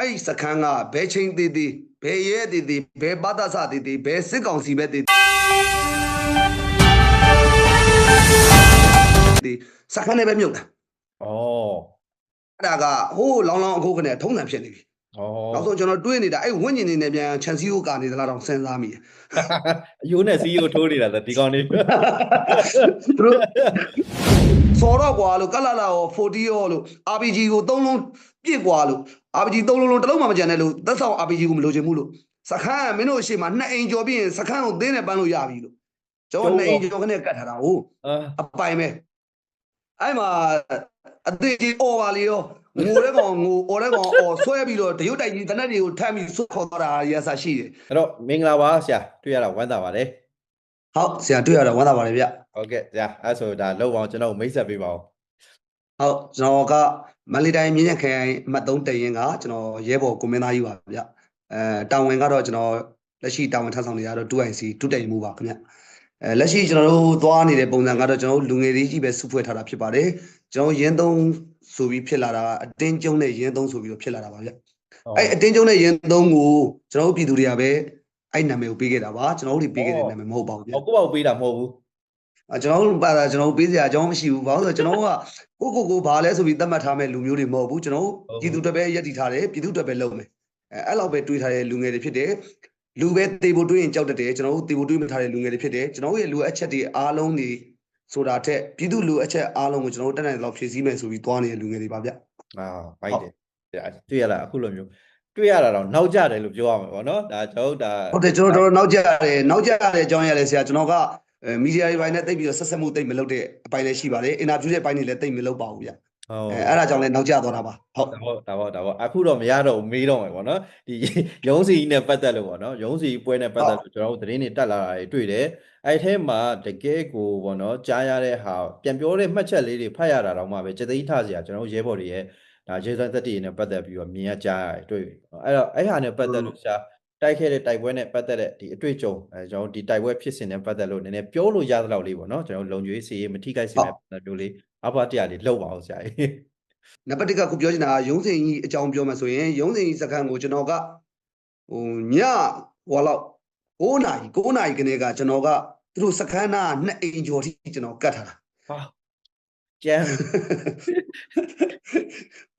အဲ့စခန်းကဘဲချင်းသေးသေးဘဲရဲသေးသေးဘဲဘာသာစသေးသေးဘဲစစ်ကောင်စီပဲသေးသေးစခန်းနဲ့ပဲမြုပ်တာ ဩ အဲ့ဒါကဟိုးလောင်းလောင်းအခုကနေထုံးစံဖြစ်နေပြီ ဩ နောက်ဆုံးကျွန်တော်တွေးနေတာအဲ့ဝင့်ညင်နေနဲ့ပြန်ချန်စီကိုကာနေသလားတော့စဉ်းစားမိတယ် အယိုးနဲ့စီးကိုထိုးနေတာဒီကောင်လေး သူတို့စော်တော့ကွာလို့ကလလာရော40ရောလို့ RPG ကို3လုံးပြည့်ကွာလို့ RPG 3လုံးတစ်လုံးမှမကြံနဲ့လို့သက်ဆောင် RPG ကိုမလိုချင်ဘူးလို့စခန်းမင်းတို့အရှိမ2အိမ်ကျော်ပြီးရင်စခန်းကိုသင်းနဲ့ပန်းလို့ရပြီလို့ကျွန်တော်2အိမ်ကျော်ခနဲ့ကတ်ထားတာဟုတ်အပိုင်ပဲအဲ့မှာအသေးကြီးအော်ပါလေရောငိုတဲ့ကောင်ငိုအော်တဲ့ကောင်အော်ဆွဲပြီးတော့တရုတ်တိုက်ကြီးတနက်တွေကိုထမ်းပြီးဆွခေါ်သွားတာရဆာရှိတယ် အဲ့တော့မင်္ဂလာပါဆရာတွေ့ရတာဝမ်းသာပါတယ် ဟုတ်ဆရာတွေ့ရတာဝမ်းသာပါတယ်ဗျ ဟုတ်ကဲ့ဆရာအဲ့ဆိုဒါလောက်အောင်ကျွန်တော်မိတ်ဆက်ပေးပါဦး ဟုတ်ကျွန်တော်ကမန္တလေးတိုင်းမြင်းရခရိုင်အမှတ်3တရင်ကကျွန်တော်ရဲဘော်ကိုမင်းသားကြီးပါဗျတာဝန်ကတော့ကျွန်တော်လက်ရှိတာဝန်ထမ်းဆောင်နေရတော့ 2IC ဒုတိယမှုပါခင်ဗျလက်ရှိကျွန်တော်တို့သွားနေတဲ့ပုံစံကတော့ကျွန်တော်လူငယ်တွေကြီးပဲစုဖွဲ့ထားတာဖြစ်ပါတယ်ကျွန်တော်ရင်းသုံးဆိုပြီးဖြစ်လာတာအတင်းကျုံနဲ့ရင်းသုံးဆိုပြီးတော့ဖြစ်လာတာပါဗျအဲ့အတင်းကျုံနဲ့ရင်းသုံးကိုကျွန်တော်တို့ပြည်သူတွေကပဲအဲ့နာမည်ကိုပေးခဲ့တာပါကျွန်တော်တို့တွေပေးခဲ့တဲ့နာမည်မဟုတ်ပါဘူးဗျ ဟောကိုပေါ့ပေးတာမဟုတ်ဘူး ကျွန်တော်တို့ပါတာကျွန်တော်တို့ပေးစရာအကြောင်းမရှိဘူးဘာလို့လဲဆိုတော့ကျွန်တော်တို့ကကိုဘာလဲဆိုပြီးသတ်မှတ်ထားမဲ့လူမျိုးတွေမဟုတ်ဘူးကျွန်တော်တို့ပြည်သူတွေပဲယက်တည်ထားတယ်ပြည်သူတွေပဲလုပ်မယ်အဲ့လောက်ပဲတွေးထားတဲ့လူငယ်တွေဖြစ်တယ်လူပဲတေဖို့တွေးရင်ကြောက်တတ်တယ်ကျွန်တော်တို့တေဖို့တွေးမထားတဲ့လူငယ်တွေဖြစ်တယ်ကျွန်တော်တို့ရဲ့လူအချက်တွေအားလုံးတွေဆိုတာထက်ပြည်သူလူအချက်အားလုံးကိုကျွန်တော်တို့တက်နိုင်လောက်ဖြည့်ဆည်းမယ်ဆိုပြီးသွားနေတဲ့လူငယ်တွေပါဗျ ဘိုက်တယ်တွေ့ရလားအခုလိုမျိုးတွေ့ရတာတော့နောက်ကြတယ်လို့ပြောရမှာပေါ့နော်ဒါကျွန်တော်ဒါ ဟုတ်တယ်ကျွန်တော်တို့နောက်ကြတဲ့အကြောင်းရလဲဆရာကျွန်တော်ကမီဒီယာတွေပိုင်းနဲ့တိတ်ပြီးတော့ဆက်ဆက်မှုတိတ်မလုပ်တဲ့အပိုင်းလည်းရှိပါတယ်အင်တာဗျူးတဲ့ပိုင်းတွေလည်းတိတ်မလုပ်ပါဘူးဗျ အဲ့ဒါကြောင့်လည်းနောက်ကျသွားတာပါဟုတ် ဒါပေါ့အခုတော့မရတော့ဘူးမေးတော့မယ်ပေါ့နော်ဒီရုံးစီနဲ့ပတ်သက်လို့ပေါ့နော်ရုံးစီပွဲနဲ့ပတ်သက်လို့ကျွန်တော်တို့သတင်းတွေတက်လာတာတွေတွေ့တယ်အဲ့ထဲမှာတကယ်ကိုပေါ့နော်ကြားရတဲ့ဟာပြန်ပြောတဲ့မှတ်ချက်လေးတွေဖတ်ရတာတော့မှပဲစက်သိန်းထစရာကျွန်တော်တို့ရဲဘော်တွေရဲ့ဒါရေစံသက်တည်နဲ့ပတ်သက်ပြီးတော့မြင်ရကြားရတယ်တွေ့အဲ့တော့အဲ့ဟာနဲ့ပတ်သက်လို့ရှာတိုက်ခဲ့တဲ့တိုက်ပွဲနဲ့ပတ်သက်တဲ့ဒီအတွေ့အကြုံကျွန်တော်ဒီတိုက်ပွဲဖြစ်စဉ်နဲ့ပတ်သက်လို့နည်းနည်းပြောလို့ရသလောက်လေးပေါ့နော်ကျွန်တော်လုံခြုံရေးစီရေးမထိခိုက်စေတဲ့ပတ်သက်လို့လေးအဘတရားလေးလောက်ပါအောင်ဆရာကြီး နံပါတ်1ကခုပြောချင်တာရုံးစင်ကြီးအကြောင်းပြောမှဆိုရင်ရုံးစင်ကြီးစခန်းကိုကျွန်တော်ကဟိုညဟိုလောက်9နာရီကနေကကျွန်တော်ကသူတို့စခန်းနာ2အိမ်ကျော်ထိကျွန်တော်ကတ်ထားတာ ဟာကျန်း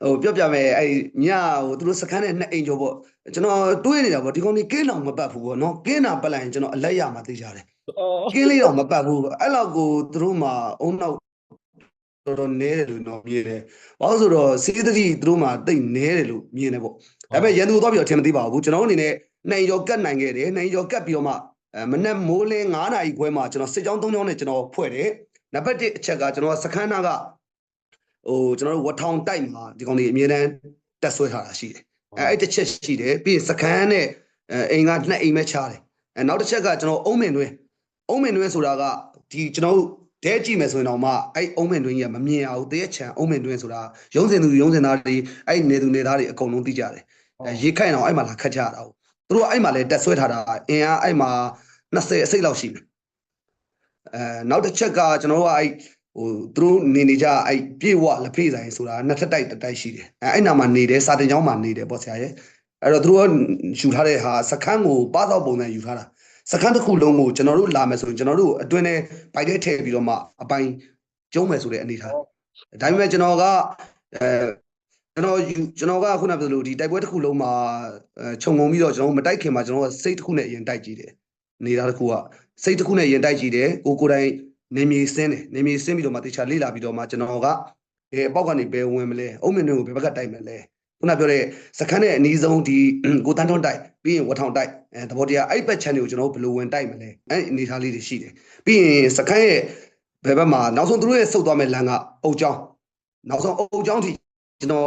ဟိုပြောပြမယ်အဲ့ညဟိုသူတို့စခန်းနဲ့2အိမ်ကျော်ပေါ့ကျွန်တော်တွေးနေတာပေါ့ဒီကောင်ကြီးကင်းအောင်မပတ်ဘူးပေါ့နော်ကင်းတာပတ်လိုက်ရင်ကျွန်တော်အလက်ရမှာသိကြတယ်ကင်းလေးတော့မပတ်ဘူးအဲ့လောက်ကိုသူတို့မှာအုံနောက်တော်တော်နဲတယ်လို့တော့မြင်တယ်ဘာလို့ဆိုတော့စေးသတိသူတို့မှာတိတ်နဲတယ်လို့မြင်တယ်ပေါ့ဒါပေမဲ့ရန်သူသွားပြီးတော့ထင်မသိပါဘူးကျွန်တော်အနေနဲ့2အိမ်ကျော်ကတ်နိုင်ခဲ့တယ်2အိမ်ကျော်ကတ်ပြီးတော့မှမနေ့မိုးလင်း9နာရီခွဲမှာကျွန်တော်စစ်ကြောင်း3ကြောင်းနဲ့ကျွန်တော်ဖွဲ့တယ်နံပါတ်1အချက်ကကျွန်တော်စခန်းနာကဟိုကျွန်တော်တို့ဝထောင်တိုက်မှာဒီကောင်တွေအမြဲတမ်းတက်ဆွဲထားတာရှိတယ်အဲ့တစ်ချက်ရှိတယ်ပြီးရင်စခန်းနဲ့အိမ်က2အိမ်ပဲချတယ်နောက်တစ်ချက်ကကျွန်တော်အုံးမင်တွင်းဆိုတာကဒီကျွန်တော်တို့ဒဲကြည့်မယ်ဆိုရင်တော့မှအဲ့အုံးမင်တွင်းကြီးကမမြင်ရဘူးတရက်ချံအုံးမင်တွင်းဆိုတာရုံးစင်သူရုံးစင်သားတွေအဲ့နေသူနေသားတွေအကုန်လုံးသိကြတယ်ရေခိုင်အောင်အဲ့မှာလာခတ်ကြတာဟုတ်သူတို့အဲ့မှာလည်းတက်ဆွဲထားတာအင်အားအဲ့မှာ20အစိတ်လောက်ရှိတယ်နောက်တစ်ချက်ကကျွန်တော်တို့ကအဲ့ဟိုသူတို့နေကြအဲ့ပြေဝလက်ဖေးဆိုင်ဆိုတာနှစ်ထပ်တိုက်တိုက်ရှိတယ်အဲ့နာမှာနေတယ်စာတင်ကျောင်းမှာနေတယ်ပေါ့ဆရာရဲ့အဲ့တော့သူတို့ကယူထားတဲ့ဟာစခန်းကိုပါသောပုံစံယူထားတာစခန်းတစ်ခုလုံးကိုကျွန်တော်တို့လာမယ်ဆိုရင်ကျွန်တော်တို့အတွင်းထဲပိုက်ထဲထည့်ပြီးတော့မှအပိုင်ကျုံးမယ်ဆိုတဲ့အနေထားဒါပေမဲ့ကျွန်တော်ကကျွန်တော်ကခုနကပြောလို့ဒီတိုက်ပွဲတစ်ခုလုံးမှာခြုံငုံပြီးတော့ကျွန်တော်မတိုက်ခင်မှာကျွန်တော်ကစိတ်တစ်ခုနဲ့ရင်တိုက်ကြည့်တယ်နေတာတစ်ခုကစိတ်တစ်ခုနဲ့ရင်တိုက်ကြည့်တယ်ကိုယ်တိုင်နေမြေစင်းပြီးတော့မှတေချာလေးလာပြီးတော့မှကျွန်တော်ကဘယ်အပေါက်ကနေဘယ်ဝင်မလဲအုံးမင်းတွေကိုဘယ်ဘက်ကတိုက်မလဲခုနပြောတဲ့စခန်းနဲ့အနီးဆုံးဒီကိုတန်းထွန်းတိုက်ပြီးရင်ဝထောင်တိုက်သဘောတရားအဲ့ဘက် channel ကိုကျွန်တော်ဘယ်လိုဝင်တိုက်မလဲအဲ့အနေထားလေးတွေရှိတယ်ပြီးရင်စခန်းရဲ့ဘယ်ဘက်မှာနောက်ဆုံးသူတို့ရဲ့ဆုတ်သွားမဲ့လမ်းကအုတ်ချောင်းနောက်ဆုံးအုတ်ချောင်းထိကျွန်တော်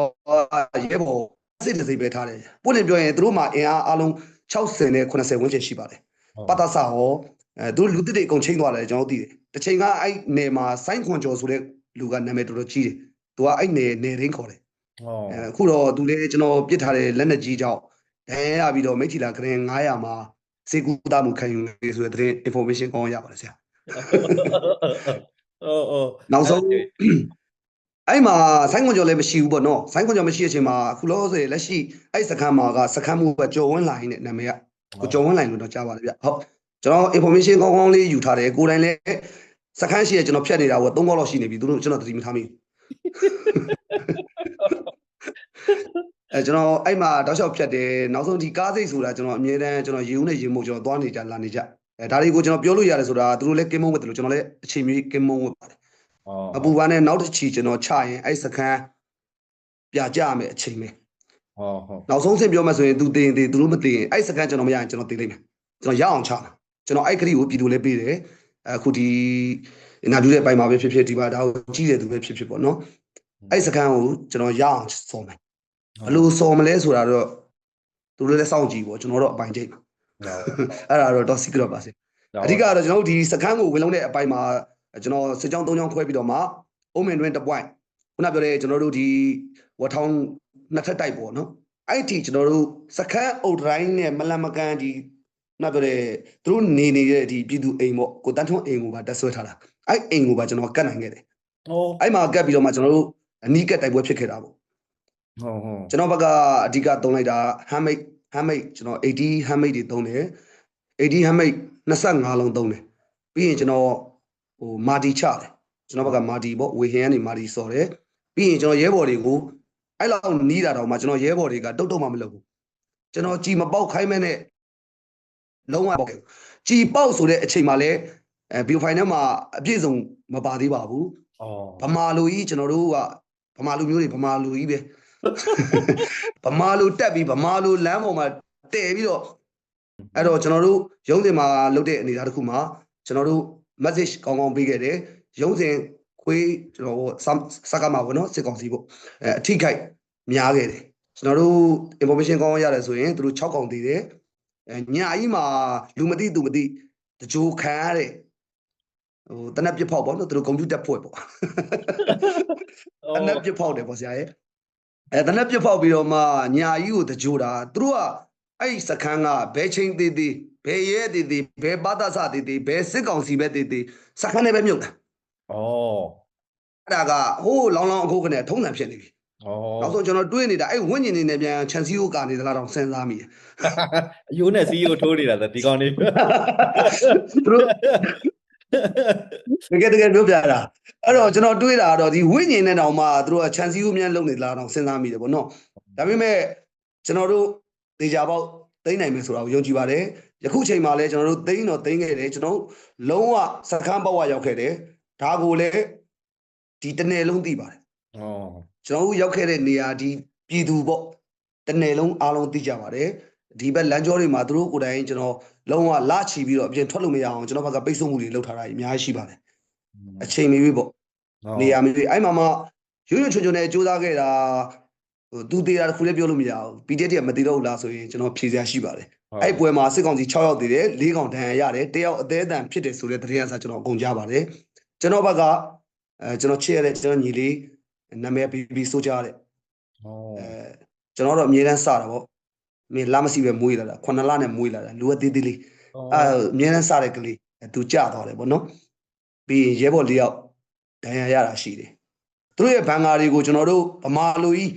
ရဲဘော်စစ်တစ်စိပ်ပဲထားတယ်ပွင့်လင်းပြောရင်သူတို့မှာအင်အားအလုံး60နဲ့80ဝန်းကျင်ရှိပါတယ်ပတ်သက်စာဟောသူလူတစ်တွေအကုန်ချင်းသွားတယ်ကျွန်တော်သိတယ်တစ်ချိန်ကအဲ့နယ်မှာဆိုင်းခွန်ကျော်ဆိုတဲ့လူကနာမည်တော်တော်ကြီးတယ်သူကအဲ့နယ်ရင်းခေါ်တယ်အခုတော့သူလည်းကျွန်တော်ပြစ်ထားတဲ့လက်နက်ကြီးကြောင့်ဒဏ်ရာရပြီးတော့မိထီလာဂရင်900မှာစေကူတာမှုခံယူနေဆိုတဲ့ information ကောင်းရပါတယ်ဆရာနောက်ဆုံး အဲ့မှာဆိုင်းခွန်ကျော်လည်းမရှိဘူးပေါ့နော်ဆိုင်းခွန်ကျော်မရှိတဲ့အချိန်မှာအခုလောဆိုလက်ရှိအဲ့စခန်းမှာကစခန်းမှုပဲကျော်ဝင်းလိုင်းနဲ့နာမည်ကကိုကျော်ဝင်းလိုင်းလို့တော့ကြားပါတယ်ဗျဟုတ်ကျွန်တော် information ကောင်းကောင်းလေးယူထားတယ်ကိုယ်တိုင်လည်းစခန်းရှိရကျွန်တော်ဖြတ်နေတာက3ခေါက်လောက်ရှိနေပြီသူတို့ကျွန်တော်သတိမထားမိကျွန်တော်အဲ့မှာတောက်လျှောက်ဖြတ်တယ်နောက်ဆုံးဒီကားစိတ်ဆိုတာကျွန်တော်အမြဲတမ်းကျွန်တော်ရေဦးနဲ့ရေမို့ကျွန်တော်သွားနေကြလာနေကြဒါတွေကိုကျွန်တော်ပြောလို့ရတယ်ဆိုတာသူတို့လည်းကင်းမုန်းဝတ်တယ်လို့ကျွန်တော်လည်းအချိန်မီကင်းမုန်းဝတ်ပါတယ်အပူပန်းနဲ့နောက်တစ်ချီကျွန်တော်ချရင်အဲ့စခန်းပြကြရမယ်အချိန်ပဲဟုတ်နောက်ဆုံးဆင့်ပြောမှဆိုရင်သူတင်သူတို့မတင်အဲ့စခန်းကျွန်တော်မရရင်ကျွန်တော်တင်လိုက်မယ်ကျွန်တော်ရအောင်ချမှာကျွန်တော်အဲ့ခရီးကိုပြည်သူလည်းပေးတယ်အခုဒီအင်တာဗျူးတဲ့ပိုင်းမှာပဲဖြစ်ဖြစ်ဒီမှာဒါကိုကြည့်တဲ့သူပဲဖြစ်ဖြစ်ပေါ့နော်အဲ့စခန်းကိုကျွန်တော်ရအောင်စော်မယ်ဘလို့စော်မလဲဆိုတာတော့သူတို့လည်းစောင့်ကြည့်ပေါ့ကျွန်တော်တော့အပိုင်ချိန်ပါအဲ့ဒါတော့ secret ပါစေအဓိကတော့ကျွန်တော်တို့ဒီစခန်းကိုဝင်လုံးတဲ့အပိုင်းမှာကျွန်တော်စစ်ကြောင်း3ကြောင်းခွဲပြီးတော့မှအုံးမင်တွင်တစ်ပွိုင်းခုနပြောတဲ့ကျွန်တော်တို့ဒီဝထောင်းနှစ်ထပ်တိုက်ပေါ့နော်အဲ့ဒီကျွန်တော်တို့စခန်းအုပ်တိုင်းနဲ့မလန်မကန်ဒီခုနပြောတဲ့သူတို့နေနေတဲ့ဒီပြည်သူအိမ်ပေါ့ကိုတန်းထွန်းအိမ်ကိုပါတက်ဆွဲထားတာအဲ့အိမ်ကိုပါကျွန်တော်ကတ်နိုင်ခဲ့တယ်အဲ့မှာကတ်ပြီးတော့မှကျွန်တော်တို့အနီးကတ်တိုက်ပွဲဖြစ်ခဲ့တာပေါ့ဟုတ်ကျွန်တော်ဘက်ကအဓိကသုံးလိုက်တာ handmade ကျွန်တော်80 handmade တွေသုံးတယ်80 handmade 25လုံးသုံးတယ်ပြီးရင်ကျွန်တော်ဟိုမာတီချတယ်ကျွန်တော်ဘက်ကမာတီပေါ့ဝေဟင်ကနေမာတီစော်တယ်ပြီးရင်ကျွန်တော်ရဲဘော်တွေကိုအဲ့လောက်နီးတာတော့မှကျွန်တော်ရဲဘော်တွေကတုတ်မှမလုပ်ဘူးကျွန်တော်ကြည်မပေါက်ခိုင်းမဲနဲ့လုံးဝပေါက်ကြည်ပေါက်ဆိုတဲ့အချိန်မှာလဲဘီယိုဖိုင်ထဲမှာအပြည့်စုံမပါသေးပါဘူးဗမာလူကြီးကျွန်တော်တို့ကဗမာလူမျိုးတွေဗမာလူကြီးပဲဗမာလူတက်ပြီးဗမာလူလမ်းပေါ်မှာတည်ပြီးတော့အဲ့တော့ကျွန်တော်တို့ရုံးစင်မှာလုပ်တဲ့အနေအထားတစ်ခုမှာကျွန်တော်တို့ message ကောင်းကောင်းပေးခဲ့တယ်ရုံးစင်ခွေးကျွန်တော်စကားမှာပေါ့နော်စစ်ကောင်စီပေါ့အထိခိုက်များခဲ့တယ်ကျွန်တော်တို့ information ကောင်းရတယ်ဆိုရင်သူတို့6កောင်သေးတယ်ညကြီးမှာလူမသိသူမသိတကြိုခံရတဲ့ဟိုတနက်ပြဖောက်ပေါ့နော်သူတို့ကွန်ပျူတာဖွဲ့ပေါ့တနက်ပြဖောက်တယ်ပေါ့ဆရာရဲ့တနက်ပြဖောက်ပြီးတော့မှညာကြီးကိုတကြိုတာသူတို့ကအဲ့စခန်းကဘဲချင်းသေးသေးဘဲရဲသေးသေးဘဲပါတဆသေးသေးဘဲစစ်ကောင်စီပဲသေးသေးစခန်းနဲ့ပဲမြုပ်တာအဲ့ဒါကဟိုးလောင်းလောင်းအခုကနေထုံးစံဖြစ်နေပြီနောက်ဆုံးကျွန်တော်တွေးနေတာအဲ့ဝင့်ကျင်နေနေပြန်ချန်စီယိုကနေသလားတော့စဉ်းစားမိတယ်အယိုးနဲ့စီယိုထိုးနေတာဒီကောင်နေသူတို့တကယ်ပြောပြတာအဲ့တော့ကျွန်တော်တွေးတာကတော့ဒီဝင့်ကျင်နဲ့တောင်မှသူတို့ကချန်စီယိုမြန်လုံနေသလားတော့စဉ်းစားမိတယ်ပေါ့နော်ဒါပေမဲ့ကျွန်တော်တို့ဒေဂျာပေါက်သိမ်းနိုင်မယ်ဆိုတာကိုယုံကြည်ပါတယ်ယခုချိန်မှာလည်းကျွန်တော်တို့သိမ်းခဲ့တယ်ကျွန်တော်လုံးဝစခန်းပေါက်ရောက်ခဲ့တယ်ဒါကိုလည်းဒီတနယ်လုံးသိပါတယ်ကျွန်တော်တို့ရောက်ခဲ့တဲ့နေရာဒီပြည်သူပေါ့တနယ်လုံးအားလုံးသိကြပါတယ်ဒီဘက်လမ်းကြောတွေမှာသူတို့ကိုယ်တိုင်ကျွန်တော်လုံးဝလာချီပြီးတော့အပြင်ထွက်လို့မရအောင်ကျွန်တော်ဘက်ကပိတ်ဆို့မှုတွေလုပ်ထားတာအများကြီးရှိပါတယ်အချိန်မီပေါ့နေရာမီအဲ့မှာမှရွရွချွန်ချွန်နဲ့စူးစမ်းခဲ့တာဟိုသူသေးတာတစ်ခုလည်းပြောလို့မရဘူး PDF ကမတည်တော့ဘူးလားဆိုရင်ကျွန်တော်ဖြေစရာရှိပါတယ်အဲ့ပွဲမှာစစ်ကောင်စီ6ယောက်တည်တယ်4ကောင်ဒဏ်ရာရတယ်1ယောက်အသေးအတန်ဖြစ်တယ်ဆိုတဲ့သတင်းအစားကျွန်တော်အကုန်ကြားပါတယ်ကျွန်တော်ဘက်ကကျွန်တော်ချစ်ရတဲ့ကျွန်တော်ညီလေးနာမည်ပြီးဆိုကြတဲ့ကျွန်တော်တော့အမြဲတမ်းစတာပေါ့မင်းလာမရှိပဲမွေးလာတာ9လနဲ့မွေးလာတာလူအသေးသေးလေးအမြဲတမ်းစတဲ့ကလေးသူကြသွားတယ်ပေါ့နော်ပြီးရင်ရဲဘော်4ယောက်ဒဏ်ရာရတာရှိတယ်သူတို့ရဲ့ဘန်ကာတွေကိုကျွန်တော်တို့ဗမာလူကြီ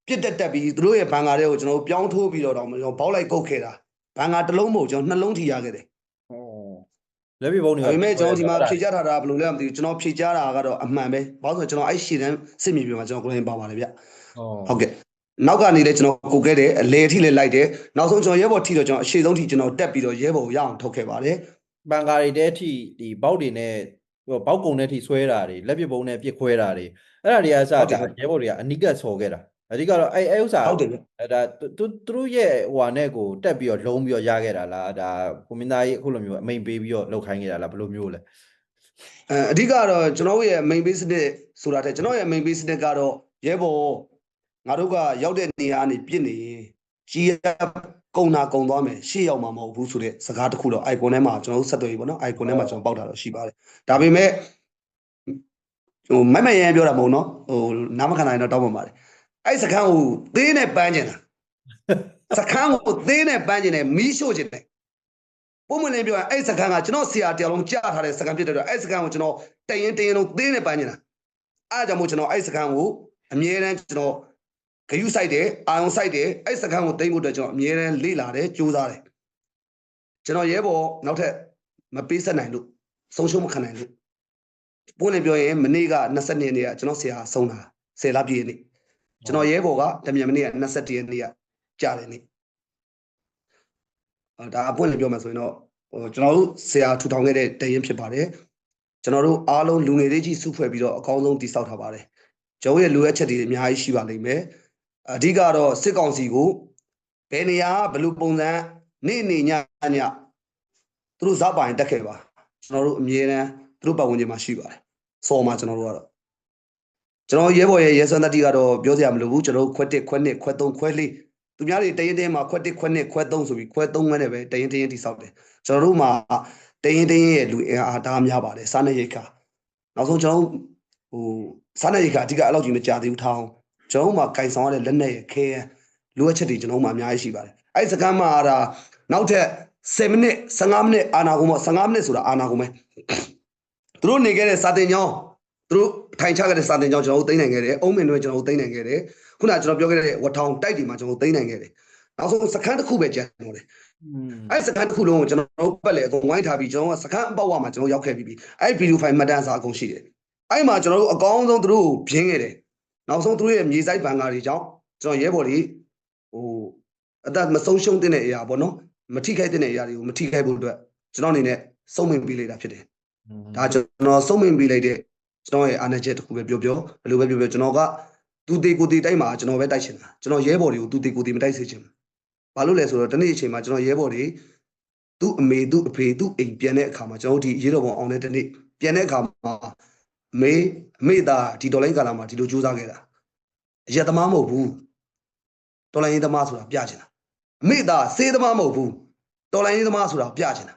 းပြစ်တက်ပြီးသူတို့ရဲ့ဘန်ကာတွေကိုကျွန်တော်တို့ပြောင်းထိုးပြီးတော့ကျွန်တော်ဘောက်လိုက်ကုတ်ခဲ့တာဘန်ကာတစ်လုံးမဟုတ်ကျွန်တော်နှလုံးထိရခဲ့တယ်လက်ပြပုံတွေဒါပေမဲ့ကျွန်တော်ဒီမှာဖြေချထားတာဘယ်လိုလဲမသိဘူးကျွန်တော်ဖြေချတာကတော့အမှန်ပဲဘာလို့ဆိုကျွန်တော်အဲ့ရှည်တန်းစစ်မြေပြင်မှာကျွန်တော်ကိုယ်တိုင်ပါပါတယ်ဗျဟုတ်ကဲ့နောက်ကနေလည်းကျွန်တော်ကိုခဲ့တယ်အလေအထိလည်းလိုက်တယ်နောက်ဆုံးကျွန်တော်ရဲဘော်ထိတော့ကျွန်တော်အရှိဆုံးထိကျွန်တော်တက်ပြီးတော့ရဲဘော်ကိုရအောင်ထုတ်ခဲ့ပါတယ်ဘန်ကာတွေတဲ့အထိဒီဘောက်တွေနဲ့ဘောက်ကုံတဲ့အထိဆွဲတာတွေလက်ပြပုံနဲ့ပြစ်ခွဲတာတွေအဲ့ဒါတွေကစရဲဘော်တွေကအနိကတ်ဆော်ခဲ့တာအဓိကတော့အဲ့ဥစ္စာဟုတ်တယ်ဒါသူတို့ရဲ့ဟိုဟာနဲ့ကိုတက်ပြီးတော့လုံးပြီးတော့ရခဲ့တာလားဒါကိုမင်းသားကြီးအခုလိုမျိုးအမိန်ပေးပြီးတော့လောက်ခိုင်းခဲ့တာလားဘယ်လိုမျိုးလဲအဓိကတော့ကျွန်တော်ရဲ့ main base နဲ့ဆိုတာတဲ့ကျွန်တော်ရဲ့ main base နဲ့ကတော့ရဲဘော်ငါတို့ကရောက်တဲ့နေရာကနေပြစ်နေကြီးကုံနာကုံသွားမယ်ရှေ့ရောက်မှာမဟုတ်ဘူးဆိုတဲ့စကားတစ်ခုတော့ icon ထဲမှာကျွန်တော်တို့ဆက်သွယ်ရေးပေါ့နော် icon ထဲမှာကျွန်တော်ပေါက်တာတော့ရှိပါတယ်ဒါပေမဲ့ဟိုမိုက်မရန်ပြောတာမဟုတ်နော်ဟိုနားမခံနိုင်တော့တောင်းပန်ပါတယ်အဲ့စခန်းကိုသေးနဲ့ပန်းကျင်တာစခန်းကိုသေးနဲ့ပန်းကျင်တယ်မီးရှို့ကျင်တယ်ပုံမှန်လည်းပြောရင်အဲ့စခန်းကကျွန်တော်ဆရာတယောက်လုံးကြားထားတဲ့စခန်းဖြစ်တဲ့တော့အဲ့စခန်းကိုကျွန်တော်တရင်လုံးသေးနဲ့ပန်းကျင်တာ အားကြောင့်မို့ကျွန်တော်အဲ့စကန်ကိုအမြဲတမ်းကျွန်တော်ဂယုစိုက်တယ်အာရုံစိုက်တယ်အဲ့စကန်ကိုသိမ့်ဖို့အတွက်ကျွန်တော်အမြဲတမ်းလေ့လာတယ်ကြိုးစားတယ်ကျွန်တော်ရဲဘော်နောက်ထပ်မပေးဆက်နိုင်လို့ဆုံးရှုံးမခံနိုင်လို့ပွင့်လင်းပြောရင်မနေ့က22ရက်နေ့ကကျွန်တော်ဆရာဆုံးတာ10လပြည့်နေ့ကျွန်တော်ရဲဘော်ကတမြန်မနေ့က21ရက်နေ့ကကြာတယ်နေ့ဒါအပွင့်လင်းပြောမှဆိုရင်တော့ကျွန်တော်တို့ဆရာထူထောင်ခဲ့တဲ့တရင်ဖြစ်ပါတယ်ကျွန်တော်တို့အားလုံးလူငယ်တွေကြီးစုဖွဲ့ပြီးတော့အကောင်းဆုံးတည်ဆောက်ထားပါတယ်ကျွန်တော်ရဲ့လိုအပ်ချက်တွေအများကြီးရှိပါလိမ့်မယ်အဓိကတော့စစ်ကောင်စီကိုဘယ်နေရာဘယ်လိုပုံစံနေ့ညသူတို့ဇာပိုင်တက်ခဲ့ပါကျွန်တော်တို့အမြဲတမ်းသူတို့ပတ်ဝန်းကျင်မှာရှိပါတယ်စော်မှာကျွန်တော်တို့ကတော့ကျွန်တော်ရဲဘော်ရဲ့ရဲစွမ်းတတိကတော့ပြောစရာမလိုဘူးကျွန်တော်တို့ခွက်1ခွက်2ခွက်3ခွက်4သူများတွေတရင်မှာခွက်1ခွက်2ခွက်3ဆိုပြီးခွက်3ခွက်နဲ့ပဲတရင်တိဆောက်တယ်ကျွန်တော်တို့မှာတရင်ရဲ့လူအားဒါများပါတယ်စားနေရိတ်ခါနောက်ဆုံးကျွန်တော်စားနေရိတ်ခါအဓိကအလောက်ကြီးမကြသေးဘူးထောင်းကျွန်တော်မှာကင်ဆောင်ရတဲ့လက်နဲ့ရခဲလိုအပ်ချက်တွေကျွန်တော်မှာအများကြီးရှိပါတယ်အဲ့စကမ်းမှာဒါနောက်ထပ်10မိနစ်15မိနစ်အာနာကုန်ပေါ့15မိနစ်ဆိုတာအာနာကုန်ပဲသူတို့နေခဲ့တဲ့စာတင်ကျောင်းသူတို့ထိုင်ချခဲ့တဲ့စာတင်ကျောင်းကျွန်တော်တို့သိမ်းနိုင်ခဲ့တယ်အုံးမင်တွေကျွန်တော်တို့သိမ်းနိုင်ခဲ့တယ်ခုနကကျွန်တော်ပြောခဲ့တဲ့ဝထောင်တိုက်တွေမှာကျွန်တော်တို့သိမ်းနိုင်ခဲ့တယ်နောက်ဆုံးစခန်းတစ်ခုပဲကျန်တော့တယ်အဲ့စခန်းတစ်ခုလုံးကိုကျွန်တော်တို့ပတ်လေအကုန်ဝိုင်းထားပြီးကျွန်တော်ကစခန်းအပေါက်ဝမှာကျွန်တော်ရောက်ခဲ့ပြီးအဲ့ဗီဒီယိုဖိုင်မှတ်တမ်းစာအကုန်ရှိတယ်အဲ့မှာကျွန်တော်တို့အကောင်းဆုံးသူတို့ကိုဖြင်းခဲ့တယ်နောက်ဆုံးသူတို့ရဲ့မြေစိုက်ဘန်ကာတွေကြောင့်ကျွန်တော်ရဲဘော်တွေအသက်မဆုံးရှုံးတဲ့အရာပေါ့နော်မထိခိုက်တဲ့အရာတွေကိုမထိခိုက်ဖို့အတွက်ကျွန်တော်အနေနဲ့စုံမင်ပေးလိုက်တာဖြစ်တယ်ဒါကျွန်တော်စုံမင်ပေးလိုက်တဲ့ကျွန်တော်ရဲ့အာဏာချက်တစ်ခုပဲပြောဘယ်လိုပဲပြောကျွန်တော်ကသူတေကိုတေတိုက်မှာကျွန်တော်ပဲတိုက်ချင်တာကျွန်တော်ရဲဘော်တွေကိုသူတေကိုတေမတိုက်စေချင်ဘူးဘာလို့လဲဆိုတော့တနေ့အချိန်မှာကျွန်တော်ရဲဘော်တွေသူ့အမေသူ့အဖေသူ့အိမ်ပြန်တဲ့အခါမှာကျွန်တော်တို့ဒီရေတော်ပုံအောင်တဲ့တနေ့ပြန်တဲ့အခါမှာအမေသားဒီဒေါ်လိုင်းကာလာမှာဒီလိုကြိုးစားခဲ့တာအရက်သမားမဟုတ်ဘူးဒေါ်လိုင်းသမားဆိုတာပြချင်တာအမေသားစေးသမားမဟုတ်ဘူးဒေါ်လိုင်းသမားဆိုတာပြချင်တာ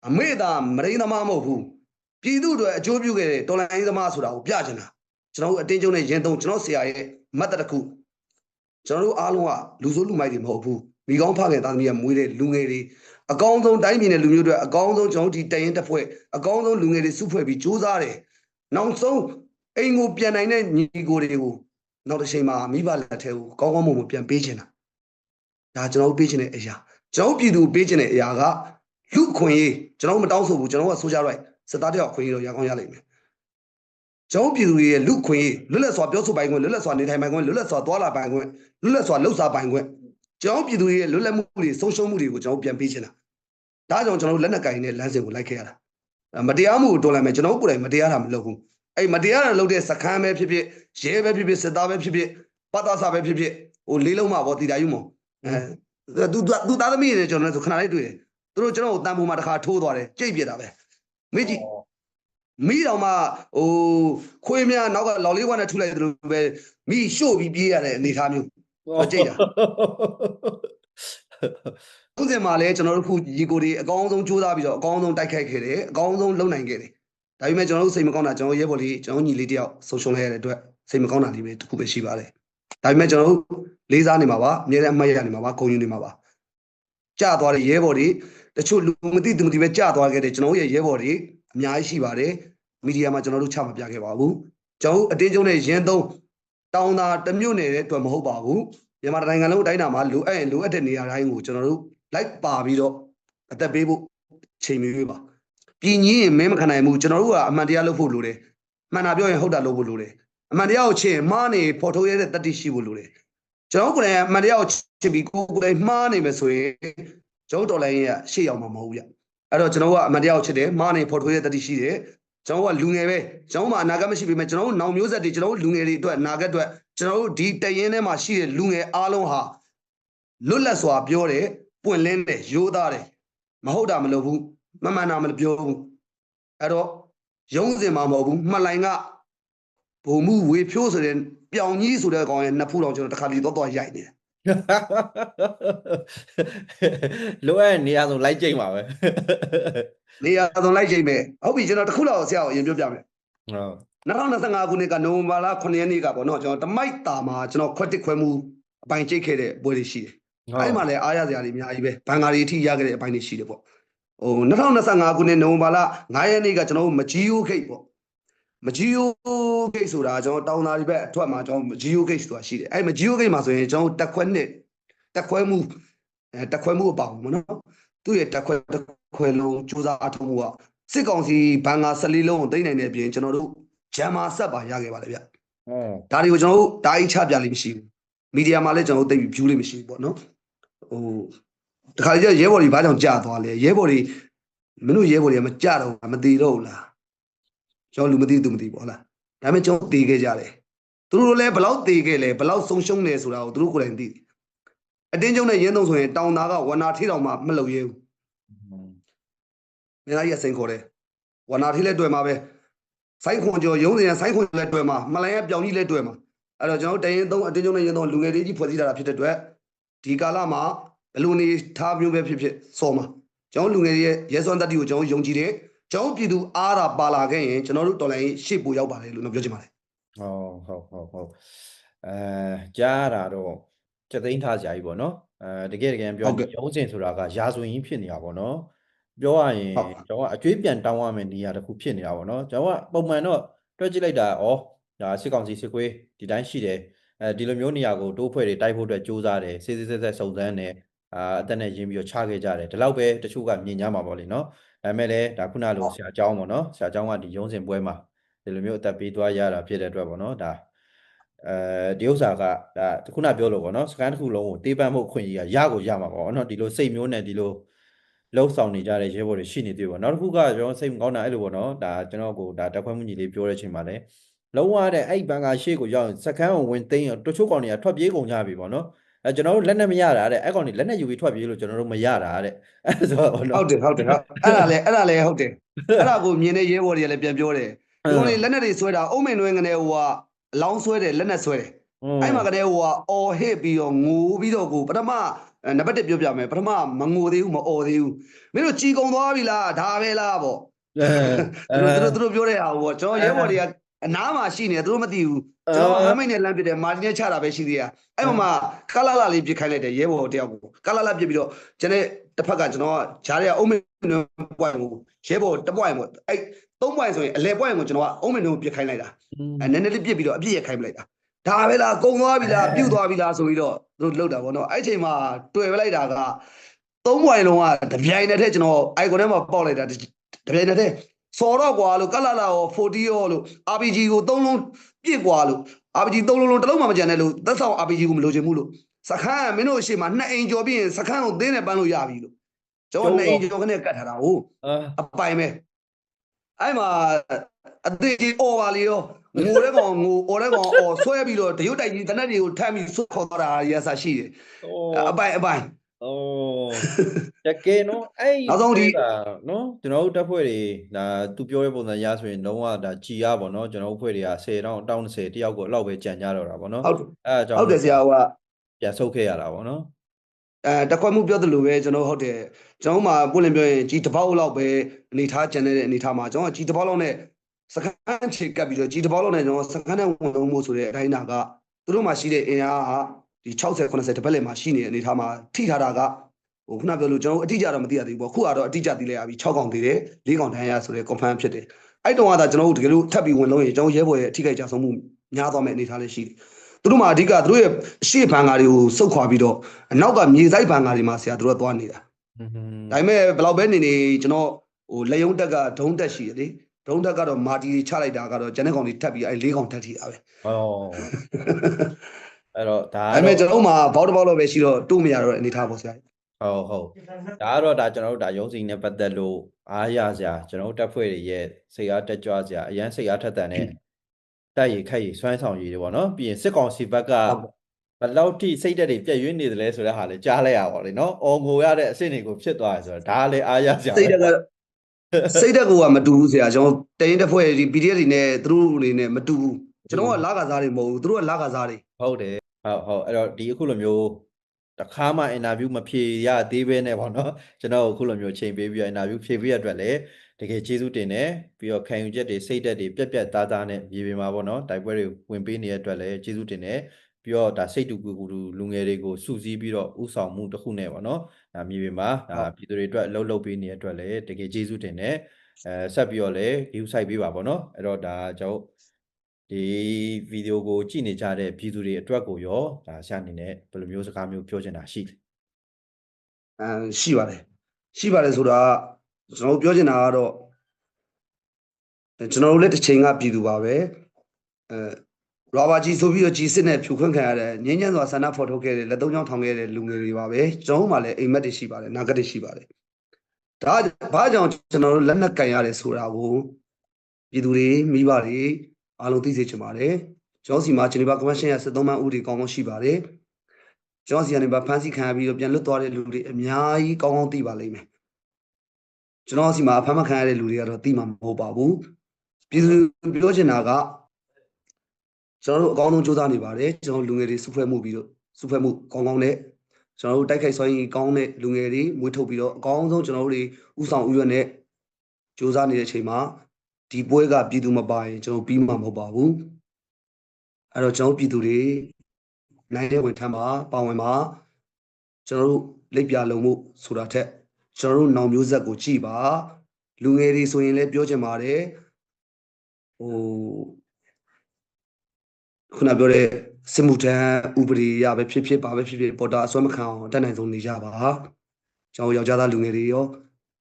အမေသားမရင်းသမားမဟုတ်ဘူးပြည်သူတွေအကျိုးပြုခဲ့တဲ့ဒေါ်လိုင်းသမားဆိုတာကိုပြချင်တာကျွန်တော်တို့အတင်းကျုံနဲ့ရင်သုံးကျွန်တော်ဆရာရဲ့မတ်တတစ်ခုကျွန်တော်တို့အားလုံးကလူစိုးလူမိုက်တွေမဟုတ်ဘူးမိကောင်းဖခင်သားသမီးကမွေးတဲ့လူငယ်တွေအကောင်းဆုံးတိုင်းပြည်နဲ့လူမျိုးတွေအကောင်းဆုံးကျွန်တော်ဒီတရင်တစ်ဖွဲ့အကောင်းဆုံးလူငယ်တွေစုဖွဲ့ပြီးစူးစမ်းတယ်နောက်ဆုံးအိမ်ကိုပြန်နိုင်တဲ့ညီကိုတွေကိုနောက်တစ်ချိန်မှာမိဘလက်ထဲကိုကောင်းကောင်းမွန်မွန်ပြန်ပေးချင်တာဒါကျွန်တော်ပေးချင်တဲ့အရာကျွန်တော်ပြည်သူပေးချင်တဲ့အရာကလူခွင့်ရေးကျွန်တော်မတောင်းဆိုဘူးကျွန်တော်ကဆိုကြရိုက်စစ်သားတယောက်ခွင့်ရေးတော့ရကောင်းရလိမ့်မယ်ကျွန်တော်ပြည်သူရဲ့လူခွင့်ရေးလွတ်လပ်စွာပြောဆိုပိုင်ခွင့်လွတ်လပ်စွာနေထိုင်ပိုင်ခွင့်လွတ်လပ်စွာသွားလာပိုင်ခွင့်လွတ်လပ်စွာလှုပ်ရှားပိုင်ခွင့်ကျွန်တော်ပြည်သူရဲ့လွတ်လပ်မှုတွေဆုံးရှုံးမှုတွေကိုကျွန်တော်ပြန်ပေးချင်တာဒါကြောင့်ကျွန်တော်လက်နက်ကင်နဲ့လမ်းစဉ်ကိုလိုက်ခဲ့ရတာမတရားမှုကိုတော်လိုက်မယ်ကျွန်တော်ကိုယ်တိုင်မတရားတာမလုပ်ဘူးအဲ့မတရားတာလုပ်တဲ့စခန်းပဲဖြစ်ဖြစ်ရဲပဲဖြစ်ဖြစ်စစ်သားပဲဖြစ်ဖြစ်ပတ်သားစာပဲဖြစ်ဖြစ်လေးလုံးမှာပေါ့တီတာယူမောသူသားသမီးတွေကျွန်တော်လည်းဆိုခဏလေးတွေ့တယ်သူတို့ကျွန်တော်ကိုတန်ဖိုးမှာတစ်ခါထိုးသွားတယ်ကြိတ်ပြတာပဲမေ့ကြည့်မိတော်မှာခွေးများနောက်ကလော်လေးဝါနဲ့ထုလိုက်တယ်လို့ပဲမိရှို့ပြီးပြေးရတဲ့အနေအထားမျိုးကြိတ်တာခုစဉ်မှာလည်းကျွန်တော်တို့ခုရီကိုတွေအကောင်းဆုံးစူးစမ်းပြီးတော့အကောင်းဆုံးတိုက်ခိုက်ခဲ့တယ်အကောင်းဆုံးလုပ်နိုင်ခဲ့တယ်ဒါပေမဲ့ကျွန်တော်တို့စိတ်မကောင်းတာကျွန်တော်ရဲဘော်လေးကျွန်တော်ညီလေးတယောက်ဆုံးရှုံးလိုက်ရတဲ့အတွက်စိတ်မကောင်းတာလေးပဲတစ်ခုပဲရှိပါတယ်ဒါပေမဲ့ကျွန်တော်တို့လေးစားနေမှာပါအများနဲ့အမှတ်ရနေမှာပါဂုဏ်ယူနေမှာပါကြာသွားတဲ့ရဲဘော်တွေတချို့လူမသိသူမသိပဲကြာသွားခဲ့တဲ့ကျွန်တော်ရဲ့ရဲဘော်တွေအများကြီးရှိပါတယ်မီဒီယာမှာကျွန်တော်တို့ချမပြခဲ့ပါဘူးကျွန်တော်အတင်းကျုံနဲ့ရင်းသုံးတောင်းတာတမျိုးနေတဲ့အတွက်မဟုတ်ပါဘူးမြန်မာနိုင်ငံလုံးအတိုင်းအတာမှာလိုအပ်တဲ့နေရာတိုင်းကိုကျွန်တော်တို့လိုက်ပါပြီးတော့အသက်ပေးဖို့ချိန်မီပါပြည်ကြီးရင်မင်းမခံနိုင်ဘူးကျွန်တော်တို့ကအမှန်တရားလုပ်ဖို့လိုတယ်မှန်တာပြောရင်ဟုတ်တာလုပ်ဖို့လိုတယ်အမှန်တရားကိုချစ်မှားနေဖော်ထုတ်ရတဲ့တတိရှိဖို့လိုတယ်ကျွန်တော်ကိုယ်တိုင်အမှန်တရားကိုချစ်ပြီးကိုယ်တိုင်မှားနေမယ်ဆိုရင်ကျွန်တော်တော်လိုင်းရဲ့ရှေ့ရောက်မှာမဟုတ်ဘူးဗျအဲ့တော့ကျွန်တော်ကအမှန်တရားကိုချစ်တယ်မှားနေဖော်ထုတ်ရတဲ့တတိရှိတယ်ကျွန်တော်ကလူငယ်ပဲကျွန်တော်မှအနာဂတ်မရှိပေမဲ့ကျွန်တော်တို့နောင်မျိုးဆက်တွေကျွန်တော်တို့လူငယ်တွေအတွက်အနာဂတ်အတွက်ကျွန်တော်တို့ဒီတရင်ထဲမှာရှိတဲ့လူငယ်အားလုံးဟာလွတ်လပ်စွာပြောတယ်ပွင့်လင်းတယ်ရိုးသားတယ်မဟုတ်တာမလုပ်ဘူးမမှန်တာမပြောဘူးအဲ့တော့ရုံးစင်မှာမဟုတ်ဘူးမှတ်လိုင်ကဘုံမှုဝေဖြိုးဆိုတဲ့ပြောင်ကြီးဆိုတဲ့ကောင်ရဲ့နှစ်ဖူးတော်ကျွန်တော်တစ်ခါလီတော့ရိုက်နေတယ်လိုအပ်နေရာဆိုလိုက်ကြိတ်ပါပဲနေရာဆိုလိုက်ကြိတ်မယ်ဟုတ်ပြီကျွန်တော်တစ်ခုလောက်ဆရာကိုအရင်ပြောပြမယ်ဟုတ်2025ခုနှစ်ကနိုဝင်ဘာလ9ရက်နေ့ကပေါ့နော်ကျွန်တော်တမိုက်တာမှာကျွန်တော်ခွက်တစ်ခွဲမှုအပိုင်းကျိတ်ခဲ့တဲ့ပွဲတွေရှိတယ်အဲ့မှာလည်းအားရစရာတွေအများကြီးပဲဘန်ကာရီအထိရခဲ့တဲ့အပိုင်းတွေရှိတယ်ပေါ့2025ခုနှစ်နိုဝင်ဘာလ9ရက်နေ့ကကျွန်တော်တို့မကြီးဦးခိတ်ပေါ့ မဂျီယိုဂိတ်ဆိုတာကျွန်တော်တောင်သာဒီဘက်အထွက်မှာကျွန်တော်မဂျီယိုဂိတ်ဆိုတာရှိတယ်အဲ့မဂျီယိုဂိတ်မှာဆိုရင်ကျွန်တော်တက်ခွဲနှစ်တက်ခွဲမှုတက်ခွဲမှုအပေါင်းမနော်သူ့ရဲ့တက်ခွဲလုံးစူးစမ်းအထောက်မှုကစစ်ကောင်စီဘန်ကာ14လုံးကိုသိမ်းနိုင်တဲ့အပြင်ကျွန်တော်တို့ဂျမ်မာဆက်ပါရခဲ့ပါလေဗျဒါတွေကိုကျွန်တော်တို့တားအိချပြလိမ့်မရှိဘူးမီဒီယာမှာလည်းကျွန်တော်တို့သိပြီး view လိမ့်မရှိဘူးပေါ့နော်ဟိုတခါကျရဲဘော်တွေဘာကြောင့်ကြာသွားလဲရဲဘော်တွေမင်းတို့ရဲဘော်တွေကမကြတော့မတည်တော့ဘူးလားကျွန်တော်လူမသိသူမသိဘူးဟုတ်လားဒါပေမဲ့ကျွန်တော်တည်ခဲ့ကြတယ်သူတို့လည်းဘလောက်တည်ခဲ့လဲဘလောက်ဆုံးရှုံးလဲဆိုတာကိုသူတို့ကိုယ်တိုင်သိတယ်အတင်းကျုံနဲ့ရင်းသုံးဆိုရင်တောင်သားကဝနာထီတောင်မှမလုပ်ရဲဘူးမင်းသားကြီးကစိန်ခေါ်တယ်ဝနာထီလည်းတွေ့မှာပဲစိုင်းခွန်ကျော်ရုံးစင်စိုင်းခွန်လည်းတွေ့မှာမလိုင်းကပြောင်ကြီးလည်းတွေ့မှာအဲ့တော့ကျွန်တော်တရင်သုံးအတင်းကျုံနဲ့ရင်းသုံးလူငယ်တွေကြီးဖွဲ့စည်းတာဖြစ်တဲ့အတွက်ဒီကာလမှာဘလူနေထားမျိုးပဲဖြစ်စော်မှာကျွန်တော်လူငယ်တွေရဲ့ရဲစွမ်းတတိကိုကျွန်တော်ယုံကြည်တယ်ကျွန်တော်ပြည်သူအားတာပါလာခဲ့ရင်ကျွန်တော်တို့တော်လိုင်းရှေ့ပို့ရောက်ပါတယ်လို့ပြောချင်ပါတယ်ဟုတ်ကြားတာတော့စက်သိန်းထားကြပြီပေါ့နော်တကယ်ပြောရုံးစင်ဆိုတာကရာဇဝင်ကြီးဖြစ်နေတာပေါ့နော်ပြောရရင်ကျွန်တော်ကအကျွေးပြန်တောင်းရမယ့်နေရာတစ်ခုဖြစ်နေတာပေါ့နော်ကျွန်တော်ကပုံမှန်တော့တွက်ကြည့်လိုက်တာဒါစစ်ကောင်စီစစ်ခွေးဒီတိုင်းရှိတယ်ဒီလိုမျိုးနေရာကိုတိုးဖွဲ့တွေတိုက်ဖို့အတွက်စူးစမ်းတယ်စစ်စစ်စုံစမ်းတယ်အသက်နဲ့ရင်းပြီးတော့ချခဲ့ကြတယ်ဒီလောက်ပဲတချို့ကမြင်ကြမှာပေါ့လေနော်ဒါပေမဲ့လည်းဒါခုနလိုဆရာအကြောင်းပေါ့နော်ဆရာအကြောင်းကဒီရုံးစင်ပွဲမှာဒီလိုမျိုးအသက်ပေးသွားရတာဖြစ်တဲ့အတွက်ပေါ့နော်ဒါဒီဥစ္စာကဒါခုနပြောလို့ပေါ့နော်စကန်တစ်ခုလုံးကိုတေးပန်းမှုအခွင့်အရေးကရကိုရမှာပေါ့နော်ဒီလိုစိတ်မျိုးနဲ့ဒီလိုလှုပ်ဆောင်နေကြတဲ့ရဲဘော်တွေရှိနေသေးပေါ့နောက်တစ်ခုကကျွန်တော်စိတ်မကောင်းတာအဲ့လိုပေါ့နော်ဒါကျွန်တော်ကိုဒါတက်ခွဲမှုကြီးလေးပြောတဲ့အချိန်မှာလည်းလုံးဝတဲ့အဲ့ဘန်ကာရှေ့ကိုရောက်စကန်ကိုဝင်သိမ်းတချို့ကောင်တွေကထွက်ပြေးကုန်ကြပြီပေါ့နော်ကျွန်တော်တို့လက်နဲ့မရတာတဲ့အဲ့ကောင်တွေလက်နဲ့ယူပြီးထွက်ပြေးလို့ကျွန်တော်တို့မရတာတဲ့အဲ့ဆိုဟုတ်တယ်အဲ့ဒါလည်းဟုတ်တယ်အဲ့ဒါကိုမြင်တဲ့ရဲဘော်တွေကလည်းပြန်ပြောတယ်ဒီကောင်တွေလက်နဲ့တွေဆွဲတာအုံးမင်တွင်းကနေဟိုကအလောင်းဆွဲတယ်လက်နဲ့ဆွဲတယ်အဲ့မှာကတည်းကဟိုကအော်ဟစ်ပြီးတော့ငိုပြီးတော့ကိုပထမနံပါတ်1ပြောပြမယ်ပထမမငိုသေးဘူးမအော်သေးဘူးမင်းတို့ကြည်ကုန်သွားပြီလားဒါပဲလားပေါ့သူတို့ပြောတဲ့ဟာပေါ့ကျွန်တော်ရဲဘော်တွေကအနားမှာရှိနေတယ်သူတို့မသိဘူးကျွန်တော်အမိတ်နဲ့လမ်းပြတယ်မာတင်နဲ့ချတာပဲရှိသေးတယ်အဲ့မှာကလလလေးပြစ်ခိုင်းလိုက်တယ်ရဲဘော်တယောက်ကိုကလလပြစ်ပြီးတော့ကျွန်တော်တစ်ဖက်ကကျွန်တော်ကဂျားတဲ့အုံးမင်းပွိုင်ကိုရဲဘော်တစ်ပွိုင်ပေါ့အဲ့3ပွိုင်ဆိုရင်အလဲပွိုင်ကိုကျွန်တော်ကအုံးမင်းကိုပြစ်ခိုင်းလိုက်တာနည်းနည်းလေးပြစ်ပြီးတော့အပြစ်ရခိုင်းပလိုက်တာဒါပဲလားကုံသွားပြီလားပြုတ်သွားပြီလားဆိုပြီးတော့သူတို့လှုပ်တာပေါ့နော်အဲ့ချိန်မှာတွေ့ပလိုက်တာက3ပွိုင်လုံးကတပြိုင်တည်းထဲကျွန်တော်အိုင်ကွန်ထဲမှာပေါက်လိုက်တာတပြိုင်တည်းထဲစော်တော့ကွာလို့ကလလာရော40ရောလို့ RPG ကို3လုံးပြစ်ကွာလို့ RPG 3လုံးတစ်လုံးမှမကြံနဲ့လို့သက်ဆောင် RPG ကိုမလိုချင်ဘူးလို့စခန်းမင်းတို့အရှိမ2အိမ်ကျော်ပြီးရင်စခန်းကိုသင်းနဲ့ပန်းလို့ရပြီလို့ကျွန်တော်2အိမ်ကျော်ခနဲ့ကတ်ထားတာဟုတ်အပိုင်ပဲအဲ့မှာအသေးကြီးအော်ပါလေရောငိုတဲ့ကောင်ငိုအော်တဲ့ကောင်အော်ဆွဲပြီးတော့တရုတ်တိုက်ကြီးတနက်တွေကိုထမ်းပြီးဆွခေါ်တာရဆာရှိတယ်အပိုင်တကယ်နော်အဲ့နောက်ဆုံးဒီနော်ကျွန်တော်တို့တက်ဖွဲ့တွေဒါသူပြောတဲ့ပုံစံရဆိုရင်လုံးဝဒါကြည်ရပါတော့ကျွန်တော်တို့ဖွဲ့တွေက10တောင်း10တယောက်ကိုအလောက်ပဲကြံကြတော့တာပေါ့နော်အဲ့အကြောင်းဟုတ်တယ်ဆရာကပြန်ဆုတ်ခဲ့ရတာပေါ့နော်တခွက်မှုပြောသလိုပဲကျွန်တော်ဟုတ်တယ်ကျွန်တော်မှပွင့်လင်းပြောရင်ကြီးတစ်ပေါက်လောက်ပဲအနေထားကျန်တဲ့အနေထားမှာကျွန်တော်ကြီးတစ်ပေါက်လောက်နဲ့စခန်းချေကပ်ပြီးတော့ကြီးတစ်ပေါက်လောက်နဲ့ကျွန်တော်စခန်းနဲ့ဝင်လုံးမှုဆိုတဲ့အတိုင်းတာကသူတို့မှရှိတဲ့အင်အားကဒီ60 90တပတ်လည်မှာရှိနေတဲ့အနေထားမှာထိထားတာကဟိုခုနပြောလို့ကျွန်တော်အတိအကျတော့မသိရသေးဘူးပေါ့ခုကတော့အတိအကျသိလိုက်ရပြီ6កောင်သေးတယ်4កောင်တန်းရဆိုတဲ့ confirm ဖြစ်တယ်အဲ့တုန်းကသာကျွန်တော်တို့တကယ်လို့ထပ်ပြီးဝင်လုံးရင်ကျွန်တော်ရဲဘော်ရဲ့အထိခိုက်ကြဆုံးမှုများသွားမယ့်အနေထားလေးရှိတယ်သူတို့မှာအဓိကသူတို့ရဲ့အရှိဘန်ကာတွေကိုစုပ်ခွာပြီးတော့အနောက်ကမြေဆိုင်ဘန်ကာတွေမှာဆရာတို့ကသွားနေတာဒါပေမဲ့ဘယ်လောက်ပဲနေကျွန်တော်ဟိုလက်ယုံတက်ကဒုံးတက်ရှိတယ်လေဒုံးတက်ကတော့မာတီချလိုက်တာကတော့ကျန်တဲ့ကောင်တွေထပ်ပြီးအဲ့4កောင်တက်ထိတာပဲအဲ့တော့ဒါအဲ့မဲ့ကျွန်တော်မှာဘောက်တစ်ဘောက်လောက်ပဲရှိတော့တိုးမရတော့အနေထားပေါ့ဆရာဟုတ်ဒါကတော့ဒါကျွန်တော်တို့ဒါရုံးစီနဲ့ပတ်သက်လို့အားရစရာကျွန်တော်တို့တက်ဖွဲ့တွေရဲ့စိတ်အားတက်ကြွစရာအရန်စိတ်အားထက်သန်တဲ့တိုက်ရခက်ရစွမ်းဆောင်ရည်တွေပေါ့နော်ပြီးရင်စစ်ကောင်စီဘက်ကဘယ်လောက်ထိစိတ်တက်တွေပြည့်ရွေးနေတယ်လဲဆိုတဲ့ဟာလည်းကြားလိုက်ရပါလေနော်အော်ငိုရတဲ့အဆင့်တွေကိုဖြစ်သွားတယ်ဆိုတော့ဒါလည်းအားရစရာစိတ်တက်ကမတူဘူးဆရာကျွန်တော်တရင်တစ်ဖွဲ့ဒီ PDF တွေနဲ့သူတို့တွေနဲ့မတူဘူးကျွန်တော်ကလာကစားတွေမဟုတ်ဘူးသူတို့ကလာကစားတွေဟုတ်တယ်ဟုတ်အဲ့တော့ဒီအခုလိုမျိုးတခါမှအင်တာဗျူးမဖြေရသေးပဲနဲ့ပေါ့နော်ကျွန်တော်အခုလိုမျိုးချိန်ပေးပြီးတော့အင်တာဗျူးဖြေပေးရအတွက်လည်းတကယ်ကျေးဇူးတင်တယ်ပြီးတော့ခံယူချက်တွေစိတ်သက်တွေပြက်ပြက်သားသားနဲ့မြေပြင်မှာပေါ့နော်တိုက်ပွဲတွေဝင်ပေးနေတဲ့အတွက်လည်းကျေးဇူးတင်တယ်ပြီးတော့ဒါစိတ်တူကူကူလူငယ်တွေကိုစုစည်းပြီးတော့ဥဆောင်မှုတစ်ခုနဲ့ပေါ့နော်ဒါမြေပြင်မှာဒါပြည်သူတွေအတွက်လှုပ်ပေးနေတဲ့အတွက်လည်းတကယ်ကျေးဇူးတင်တယ် ဆက်ပြီးတော့လည်း view site ပေးပါပေါ့နော်အဲ့တော့ဒါကျွန်တော်ဒီဗီဒီယိုကိုကြည့်နေကြတဲ့ပြည်သူတွေအတွက်ကိုရောဒါဆရာအနေနဲ့ဘယ်လိုမျိုးစကားမျိုးပြောချင်တာရှိလဲရှိပါတယ်ဆိုတာကျွန်တော်ပြောချင်တာကတော့ကျွန်တော်တို့လည်းတစ်ချိန်ကပြည်သူပါပဲရာဘာကြီးဆိုပြီးတော့ကြီးစစ်နဲ့ဖြူခွင့်ခံရတဲ့ငင်းညံ့စွာဆန္ဒဖော်ထုတ်ခဲ့တဲ့လက်သုံးချောင်းထောင်ခဲ့တဲ့လူငယ်တွေပါပဲကျွန်တော်တို့မှလည်းအိမ်မက်တွေရှိပါတယ်နာဂတ်တွေရှိပါတယ်ဒါဘာကြောင့်ကျွန်တော်တို့လက်နက်ကင်ရတယ်ဆိုတာကိုပြည်သူတွေမိဘတွေအားလုံးသိစေချင်ပါတယ်ကျွန်တော်စီမှာဂျနီဗာကွန်ဗင်းရှင်းရဲ့73မှန်ဥပဒေကောင်းကောင်းရှိပါတယ်ကျွန်တော်စီကနေဖမ်းဆီးခံရပြီးတော့ပြန်လွတ်သွားတဲ့လူတွေအများကြီးကောင်းကောင်းသိပါလိမ့်မယ်ကျွန်တော်စီမှာဖမ်းမခံရတဲ့လူတွေကတော့သိမှာမဟုတ်ပါဘူးပြည်သူပြောချင်တာကကျွန်တော်တို့အကောင်းဆုံးစူးစမ်းနေပါတယ်ကျွန်တော်လူငယ်တွေစုဖွဲ့မှုပြီးတော့စုဖွဲ့မှုကောင်းကောင်းနဲ့ကျွန်တော်တို့တိုက်ခိုက်စွမ်းရည်ကောင်းတဲ့လူငယ်တွေမွေးထုတ်ပြီးတော့အကောင်းဆုံးကျွန်တော်တို့တွေဥဆောင်ဥရွက်နဲ့စူးစမ်းနေတဲ့အချိန်မှာဒီပွဲကပြည်သူမပါရင်ကျွန်တော်ပြီးမှာမဟုတ်ပါဘူးအဲ့တော့ကျွန်တော်ပြည်သူတွေနိုင်တဲ့ဝင်ထမ်းပါပါဝင်ပါကျွန်တော်တို့လက်ပြလုံးမှုဆိုတာထက်ကျွန်တော်တို့နောင်မျိုးဆက်ကိုကြည့်ပါလူငယ်တွေဆိုရင်လည်းပြောချင်ပါတယ်ခုနပြောတဲ့စစ်မှုထမ်းဥပဒေရပဲဖြစ်ဖြစ်ပါပဲဖြစ်ဖြစ်ပေါ်တာအစွမ်းမခံအောင်တက်နိုင်ဆုံးနေကြပါကျွန်တော်ယောက်ျားသားလူငယ်တွေရော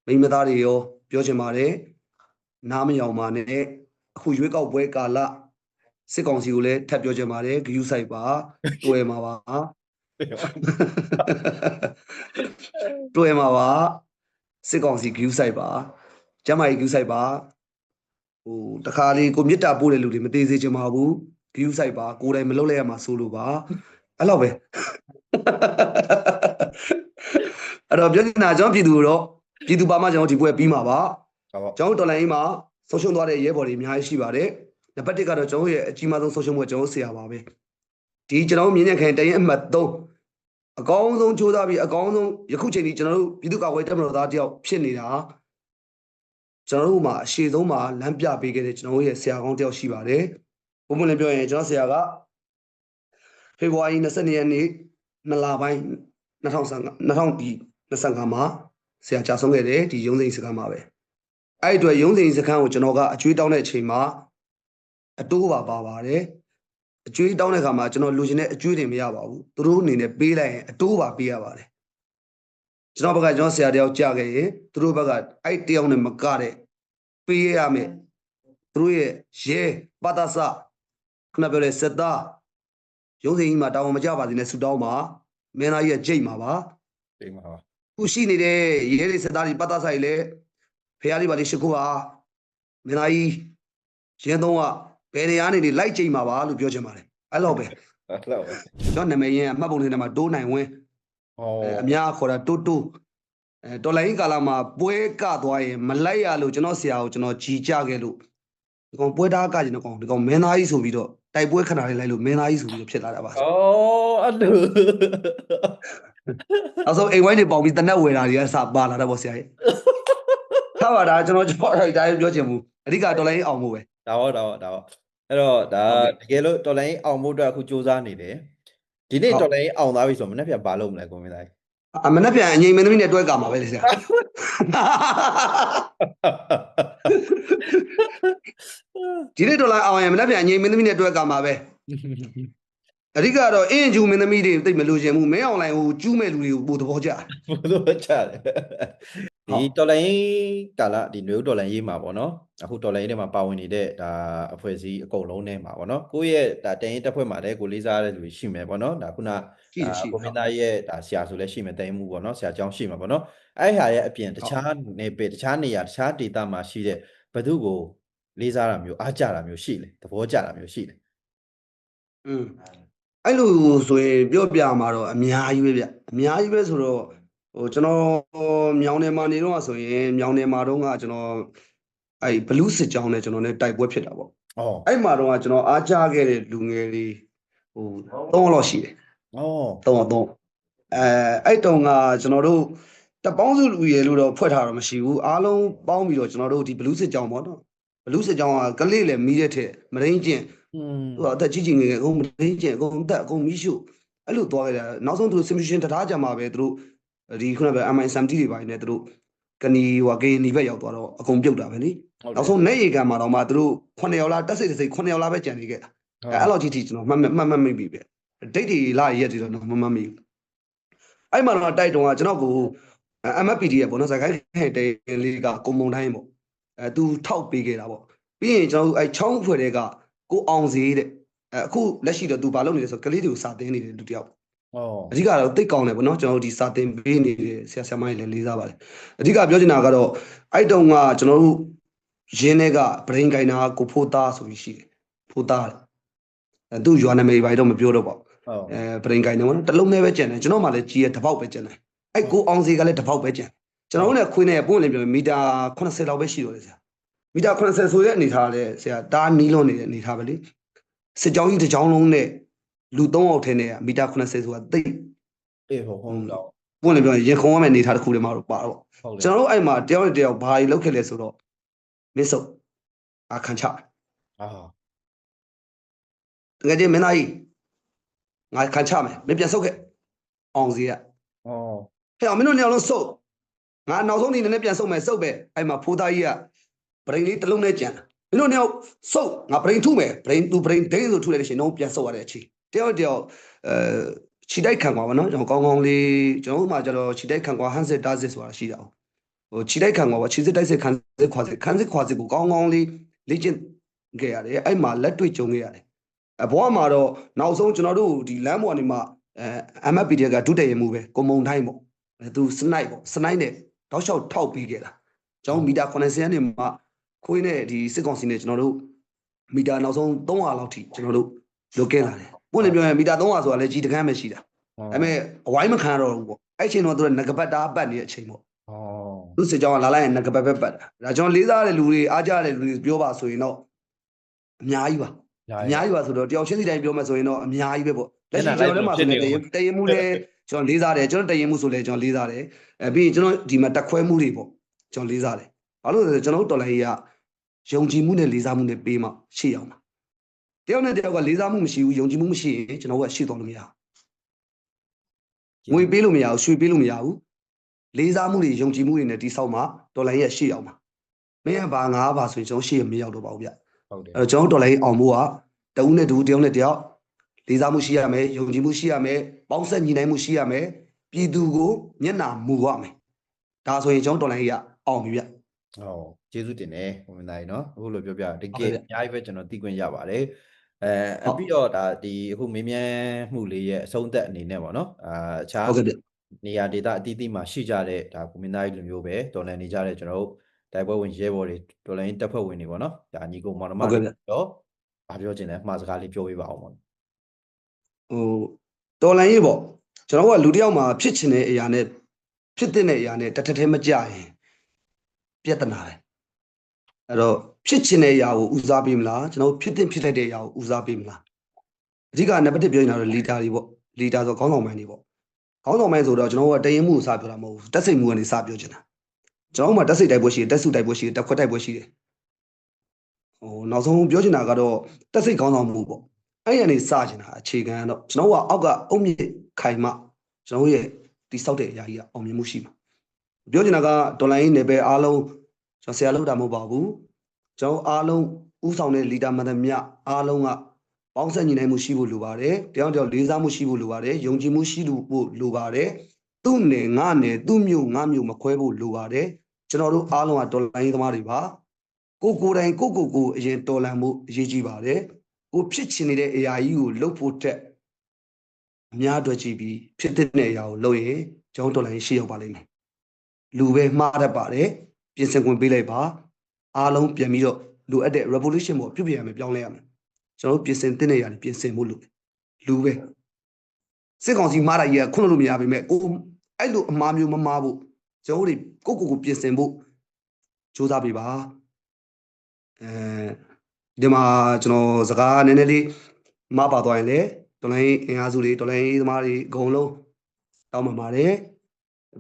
မိန်းမသားတွေရောပြောချင်ပါတယ်နားမယောင်ပါနဲ့အခုရွေးကောက်ပွဲကာလစစ်ကောင်စီကိုလည်းထပ်ပြောချင်ပါတယ်ဂယူဆိုင်ပါတွေ့မှာပါတွေ့မှာပါစစ်ကောင်စီဂယူဆိုင်ပါကျမကြီးဂယူဆိုင်ပါတခါလေးကိုမြစ်တာပို့တဲ့လူတွေမသေးစေချင်ပါဘူးဂယူဆိုင်ပါကိုယ်တိုင်မလုပ်လိုက်ရမှာဆိုလို့ပါအဲ့လောက်ပဲအဲ့တော့ပြောနေတာကျွန်တော်ပြည်သူတော့ပြည်သူပါမှကျွန်တော်ဒီပွဲပြီးမှာပါကျွန်တော်တော်လိုင်းမှာဆုံးရှုံးသွားတဲ့ရဲဘော်တွေအများကြီးရှိပါတယ်နံပါတ်1ကတော့ကျွန်တော်ရဲ့အကြီးမားဆုံးဆုံးရှုံးမှုကျွန်တော်ဆရာပါပဲဒီကျွန်တော်မြင်းညံခိုင်တရင်အမှတ်3အကောင်းဆုံးကြိုးစားပြီးအကောင်းဆုံးယခုချိန်ဒီကျွန်တော်တို့ပြည်သူ့ကာကွယ်တပ်မတော်သားတယောက်ဖြစ်နေတာကျွန်တော်တို့မှာအရှိဆုံးမှာလမ်းပြပေးခဲ့တဲ့ကျွန်တော်ရဲ့ဆရာကောင်းတယောက်ရှိပါတယ်ဘုံဘုံလည်းပြောရင်ကျွန်တော်ဆရာကဖေဖော်ဝါရီ22ရက်နေ့2လပိုင်း2025မှာဆရာကြာဆုံးခဲ့တယ်ဒီရုံးစိန်စခန်းမှာပဲအဲ့အတွက်ရုံးစိန်စခန်းကိုကျွန်တော်ကအကျွေးတောင်းတဲ့အချိန်မှာအတိုးပါပါတယ်အကျွေးတောင်းတဲ့အခါမှာကျွန်တော်လူချင်တဲ့အကျွေးတွေမရပါဘူးသူတို့အနေနဲ့ပေးလိုက်ရင်အတိုးပါပေးရပါတယ်ကျွန်တော်ဘက်ကကျွန်တော်ဆရာတယောက်ကြာခဲ့ရင်သူတို့ဘက်ကအဲ့တယောက်နဲ့မကတဲ့ပေးရမယ်သူတို့ရဲ့ရဲပတသခဏပြောတဲ့စက်သားရုံးစိန်ကြီးမှာတောင်းမကြပါစေနဲ့ဆူတောင်းပါမင်းသားကြီးကကြိတ်မှာပါကြိတ်မှာပါခုရှိနေတဲ့ရဲတွေစက်သားတွေပတသကြီးလည်းဖះလေးပါလေးရှိခိုးပါမင်းသားကြီးရင်းသုံးကဘယ်နေရာနေလိုက်ကြိတ်မှာပါလို့ပြောချင်ပါတယ်အဲ့လောက်ပဲကျွန်တော်နာမည်ရင်းအမှတ်ပုံလေးထဲမှာတိုးနိုင်ဝင်းအများခေါ်တာတိုးတော်လိုင်းကာလာမှာပွဲကသွားရင်မလိုက်ရလို့ကျွန်တော်ဆရာကိုကျွန်တော်ကြီးကြခဲ့လို့ဒီကောင်ပွဲသားကကျင်တော့ဒီကောင်မင်းသားကြီးဆိုပြီးတော့တိုက်ပွဲခဏလေးလိုက်လို့မင်းသားကြီးဆိုပြီးတော့ဖြစ်လာတာပါအဲ့လိုအဲ့ဆိုအိမ်ဝိုင်းတွေပေါင်ပြီးတနက်ဝယ်တာတွေကစပါလာတာပေါ့ဆရာကြီးထားပါဒါကျွန်တော်အဲ့ဒါပြောချင်ဘူးအဓိကတော်လိုင်းအောင်ဖို့ပဲဒါဟုတ်အဲ့တော့ဒါတကယ်လို့တော်လိုင်းအောင်ဖို့အတွက်အခုစူးစမ်းနေတယ်ဒီနေ့တော်လိုင်းအောင်သွားပြီဆိုမနေ့ပြန်ပါလို့မလဲကိုမင်းသားမနေ့ပြန်အငြိမ်မင်းသမီးနဲ့တွဲကမှာပဲလေဆရာဒီနေ့တော်လိုင်းအောင်ရင်မနေ့ပြန်အငြိမ်မင်းသမီးနဲ့တွဲကမှာပဲအဓိကတော့အင်းကျူမင်းသမီးတွေသိမလို့ရှင်ဘူးမင်းအောင်လိုင်းကိုကျူးမဲ့လူတွေကိုပို့သဘောကျတယ်ဒီတော်လိုင်းကာလဒီနွေဦးတော်လိုင်းရေးမှာပေါ့နော်အခုတော်လိုင်းထဲမှာပါဝင်နေတဲ့ဒါအဖွဲ့အစည်းအကုန်လုံးထဲမှာပေါ့နော်ကိုယ့်ရဲ့ဒါတန်ရင်တက်ဖွဲ့မှာလည်းကိုလေးစားတဲ့လူရှိမယ်ပေါ့နော်ဒါခုနကိုမင်းသားရဲ့ဒါဆရာဆိုလည်းရှိမယ်တန်ရင်မှုပေါ့နော်ဆရာကျောင်းရှိမှာပေါ့နော်အဲ့ဟာရဲ့အပြင်တခြားနေပေတခြားနေရာတခြားဒေသမှာရှိတဲ့ဘသူကိုလေးစားတာမျိုးအားကြတာမျိုးရှိလေသဘောကြတာမျိုးရှိလေအဲ့လိုဆိုရင်ပြောပြမှာတော့အများကြီးပဲဗျအများကြီးပဲဆိုတော့ကျွန်တော်မြောင်နယ်မှာနေတော့ဆိုရင်မြောင်နယ်မှာတော့ကကျွန်တော်အဲ့ဘလူးစစ်ကြောင်းနဲ့ကျွန်တော်နဲ့တိုက်ပွဲဖြစ်တာပေါ့အဲ့မှာတော့ကျွန်တော်အားကြခဲ့တဲ့လူငယ်တွေ3လောက်ရှိတယ်3အဲ့တုန်းကကျွန်တော်တို့တပေါင်းစုလူရည်လို့တော့ဖွဲ့ထားတော့မရှိဘူးအားလုံးပေါင်းပြီးတော့ကျွန်တော်တို့ဒီဘလူးစစ်ကြောင်းပေါ့နော်ဘလူးစစ်ကြောင်းကကလေးလည်းမီးတဲ့ထက်မရင်းကျင်သူကအသက်ကြီးငယ်အကုန်မရင်းကျင်အကုန်တက်အကုန်မီးရှို့အဲ့လိုသွားခဲ့တာနောက်ဆုံးသူတို့ simulation တထားကြမှာပဲသူတို့ဒီခုနက MI70 တွေပိုင်းနဲ့သူတို့ ကနီဟိုကင်းနီဘက်ရောက်သွားတော့အကုန်ပြုတ်တာပဲလေနောက်ဆုံးနေရီကံမှာတော့မှသူတို့9ယောက်လားတက်စိတ်9ယောက်လားပဲကြံနေခဲ့တာအဲ့လောက်ကြီးထိကျွန်တော်မှတ်မိပြီပဲဒိတ်တွေလာရက်တွေတော့မမှတ်မိဘူးအဲ့မှာတော့တိုက်တုံးကကျွန်တော်ကို MFPD ရပေါ့နော်စကိုင်းတဲလေးကကုံမုံတိုင်းပေါ့သူထောက်ပေးခဲ့တာပေါ့ပြီးရင်ကျွန်တော်အဲ့ချောင်းဖွဲ့တဲ့ကကိုအောင်စည်းတဲ့အခုလက်ရှိတော့သူဘာလုပ်နေလဲဆိုကလေးတွေကိုစာသင်နေတယ်လူတယောက်အဓိကတော့တိတ်ကောင်းတယ်ပေါ့နော်ကျွန်တော်တို့ဒီစာသင်ပေးနေတဲ့ဆရာဆရာမတွေလည်းလေးစားပါတယ်အဓိကပြောချင်တာကတော့အဲ့တုန်းကကျွန်တော်တို့ရင်းတွေကဗရင်ကိုင်နာကိုဖိုးသားဆိုပြီးရှိတယ်ဖိုးသားသူ့ရွာနာမည်ဘာတော့မပြောတော့ပါဘူးဗရင်ကိုင်နေပေါ့နော်တလုံးနဲ့ပဲကျန်တယ်ကျွန်တော်မှလည်းကြီးရတပေါက်ပဲကျန်တယ်အဲ့ကိုအောင်စီကလည်းတပေါက်ပဲကျန်ကျွန်တော်တို့လည်းခွေးနဲ့ပွင့်လည်းပြောမီတာ80လောက်ပဲရှိတော့တယ်ဆရာမီတာ80ဆိုတဲ့အနေထားလဲဆရာတားနီးလွန်နေတဲ့အနေထားပဲလေစစ်ကြောင်းကြီးတစ်ကြောင်းလုံးနဲ့လူ3ယောက်ထဲနဲ့မီတာ80ဆိုတာတိတ်ဟုတ်တော့ပွင့်လည်းပြောရင်ခုံရမယ့်အနေထားတစ်ခုတည်းမှတော့ပါတော့ကျွန်တော်တို့အဲ့မှာတယောက်နဲ့တယောက်ဘာကြီးလောက်ခဲ့လဲဆိုတော့မစ်ဆုပ်အခန်းချတကယ်ကြီးမင်းသားကြီးငါခန်းချမယ်မပြန်ဆုပ်ခဲ့အောင်စီကဟဲ့အောင်မင်းတို့နှစ်ယောက်လုံးဆုပ်ငါနောက်ဆုံးဒီနည်းနည်းပြန်ဆုပ်မယ်ဆုပ်ပဲအဲ့မှာဖိုးသားကြီးကဗရင်လေးတစ်လုံးနဲ့ကြံမင်းတို့နှစ်ယောက်ဆုပ်ငါဗရင်ထုမယ်ဗရင်သူဗရင်ဒိန်းဆိုထုလိုက်လို့ရှိရင်တော့ပြန်ဆုပ်ရတဲ့အချိန်တယောက်ခြိတိုက်ခံကွာဗောနော်ကျွန်တော်ကောင်းကောင်းလေးကျွန်တော်ဥမာကျတော့ခြိတိုက်ခံကွာဟန်စစ်တားစစ်ဆိုတာရှိတာဟိုခြိတိုက်ခံကွာဗောခြိစစ်တိုက်စစ်ခံစစ်ခွာစစ်ကိုကောင်းကောင်းလေးလေ့ကျင့်ခဲ့ရတယ်အဲ့မှာလက်တွေ့ကြုံခဲ့ရတယ်ဘဝမှာတော့နောက်ဆုံးကျွန်တော်တို့ဒီလမ်းပေါ်ကနေမှMFPD ကဒုတရမှုပဲကိုမုံတိုင်းပေါ့သူစနိုက်ပေါ့စနိုက်နဲ့တောက်လျှောက်ထောက်ပြီးခဲ့တာကျွန်တော်မီတာ90နဲ့မှခွေးနဲ့ဒီစစ်ကောင်စီနဲ့ကျွန်တော်တို့မီတာနောက်ဆုံး300လောက်ထိကျွန်တော်တို့လွတ်ခဲ့လာတယ်ပွင့်လည်းပြောရင်မီတာ300ဆိုတာလည်းကြီးတကန်းပဲရှိတာဒါပေမဲ့အဝိုင်းမခံရတော့ဘူးပေါ့အဲ့ချိန်တော့သူကငကပတ်တာပတ်နေတဲ့အချိန်ပေါ့သူစစ်ကြောင်းကလာလိုက်ရင်ငကပတ်ပဲပတ်တာဒါကျွန်တော်လေးစားတဲ့လူတွေအားကြတဲ့လူတွေပြောပါဆိုရင်တော့အများကြီးပါအများကြီးပါဆိုတော့တယောက်ချင်းစီတိုင်းပြောမှဆိုရင်တော့အများကြီးပဲပေါ့လက်ရှိကျွန်တော်လည်းမှာဆိုရင်တရင်မှုလည်းကျွန်တော်လေးစားတယ်ကျွန်တော်တရင်မှုဆိုလည်းကျွန်တော်လေးစားတယ်ပြီးရင်ကျွန်တော်ဒီမှာတက်ခွဲမှုတွေပေါ့ကျွန်တော်လေးစားတယ်ဘာလို့လဲဆိုတော့ကျွန်တော်တို့တော်လိုင်းကြီးကယုံကြည်မှုနဲ့လေးစားမှုနဲ့ပေးမှရှေ့အောင်ပါတယောက်နဲ့တယောက်ကလေးစားမှုမရှိဘူးယုံကြည်မှုမရှိရင်ကျွန်တော်ကရှေ့သွားလို့မရဘူးငွေပေးလို့မရဘူးရွှေပေးလို့မရဘူးလေးစားမှုတွေယုံကြည်မှုတွေနဲ့တိဆောက်မှတော်လိုင်းရဲ့ရှေ့အောင်ပါမင်းကဘာငါဘာဆိုရင်ကျွန်တော်ရှေ့မရောက်တော့ပါဘူးဗျဟုတ်တယ်ကျွန်တော်တော်လိုင်းအောင်ဖို့ကတဦးနဲ့တဦးတယောက်နဲ့တယောက်လေးစားမှုရှိရမယ်ယုံကြည်မှုရှိရမယ်ပေါင်းဆက်ညီနိုင်မှုရှိရမယ်ပြည်သူကိုမျက်နှာမူရမယ်ဒါဆိုရင်ကျွန်တော်တော်လိုင်းကြီးကအောင်ပြီဗျဟုတ်ကျေးဇူးတင်တယ်ကိုမင်းသားကြီးနော်အခုလိုပြောပြတကယ်အများကြီးပဲကျွန်တော်သိခွင့်ရပါတယ်ပြီးတော့ဒါဒီအခုမင်းမြန်းမှုလေးရဲ့အဆုံးသက်အနေနဲ့ပေါ့နော်အခြားနေရာဒေသအသီးသီးမှာရှိကြတဲ့ဒါကိုမင်းသားကြီးလိုမျိုးပဲတော်လန်နေကြတဲ့ကျွန်တော်တို့တိုက်ပွဲဝင်ရဲဘော်တွေတော်လန်တပ်ဖွဲ့ဝင်တွေပေါ့နော်ဒါညီကိုမောင်နှမတွေတော့ဘာပြောချင်လဲမှားစကားလေးပြောပြပါအောင်ပေါ့တော်လန်ရေးပေါ့ကျွန်တော်ကလူတယောက်မှာဖြစ်ချင်တဲ့အရာနဲ့ဖြစ်တဲ့အရာနဲ့တထထဲမကြရင်ပြဿနာပဲအဲ့တော့ဖြစ်ချင်တဲ့အရာကိုဦးစားပေးမလားကျွန်တော်ဖြစ်လိုက်တဲ့အရာကိုဦးစားပေးမလားအဓိကနံပါတ်1ပြောနေတာတော့လီဒါတွေပေါ့လီဒါဆိုခေါင်းဆောင်ပိုင်းတွေပေါ့ခေါင်းဆောင်ပိုင်းဆိုတော့ကျွန်တော်ကတရင်မှုကိုစပြောတာမဟုတ်ဘူးတက်စိတ်မှုကနေစပြောချင်တာကျွန်တော်မှတက်စိတ်တိုက်ပွဲရှိတယ်တက်စုတိုက်ပွဲရှိတယ်တက်ခွက်တိုက်ပွဲရှိတယ်နောက်ဆုံးပြောချင်တာကတော့တက်စိတ်ခေါင်းဆောင်မှုပေါ့အဲ့ရနေစချင်တာအခြေခံတော့ကျွန်တော်ကအောက်ကအုံမြင့်ခိုင်မှကျွန်တော်ရဲ့တိဆောက်တဲ့အရာကြီးကအောင်မြင်မှုရှိမှာပြောချင်တာကဒေါ်လာရင်းနယ်ပယ်အားလုံးကျွန်တော်ဆရာလုပ်တာမဟုတ်ပါဘူးကျွန်တော်အားလုံးဥဆောင်တဲ့လီဒါမန်သမ ्या အားလုံးကပေါင်းစပ်ညီနိုင်မှုရှိဖို့လိုပါတယ်တယောက်တယောက်လေးစားမှုရှိဖို့လိုပါတယ်ယုံကြည်မှုရှိဖို့လိုပါတယ်သူ့နယ်ငါနယ်သူ့မြို့ငါမြို့မခွဲဖို့လိုပါတယ်ကျွန်တော်တို့အားလုံးကဒေါ်လာရင်းသမားတွေပါကိုယ်တိုင်ကိုအရင်တော်လန်မှုအရေးကြီးပါတယ်ကိုဖြစ်ချင်နေတဲ့အရာကြီးကိုလှုပ်ဖို့တက်အများအတွက်ကြည့်ပြီးဖြစ်တဲ့အရာကိုလုပ်ရင်ကျွန်တော်တော်လိုင်းရှေ့ရောက်ပါလိမ့်မယ်လူပဲမှားတတ်ပါတယ်ပြင်ဆင်ခွင့်ပေးလိုက်ပါအားလုံးပြန်ပြီးတော့လိုအပ်တဲ့ revolution ပေါ့ပြုပြင်ရမယ်ပြောင်းလဲရမယ်ကျွန်တော်ပြင်ဆင်တဲ့အရာတွေပြင်ဆင်ဖို့လူပဲစစ်ကောင်စီမှားတာကြီးကခွင့်လို့မရပါပဲကိုအဲ့လိုအမှားမျိုးမမှားဖို့ကျွန်တော်တို့ကိုပြင်ဆင်ဖို့စူးစမ်းပေးပါဒီမှာကျွန်တော်စကားနည်းနည်းလေးမပါသွားရင်လေတော်လိုင်းအင်အားစုတွေတော်လိုင်းသမားတွေအကုန်လုံးတောင်းပန်ပါတယ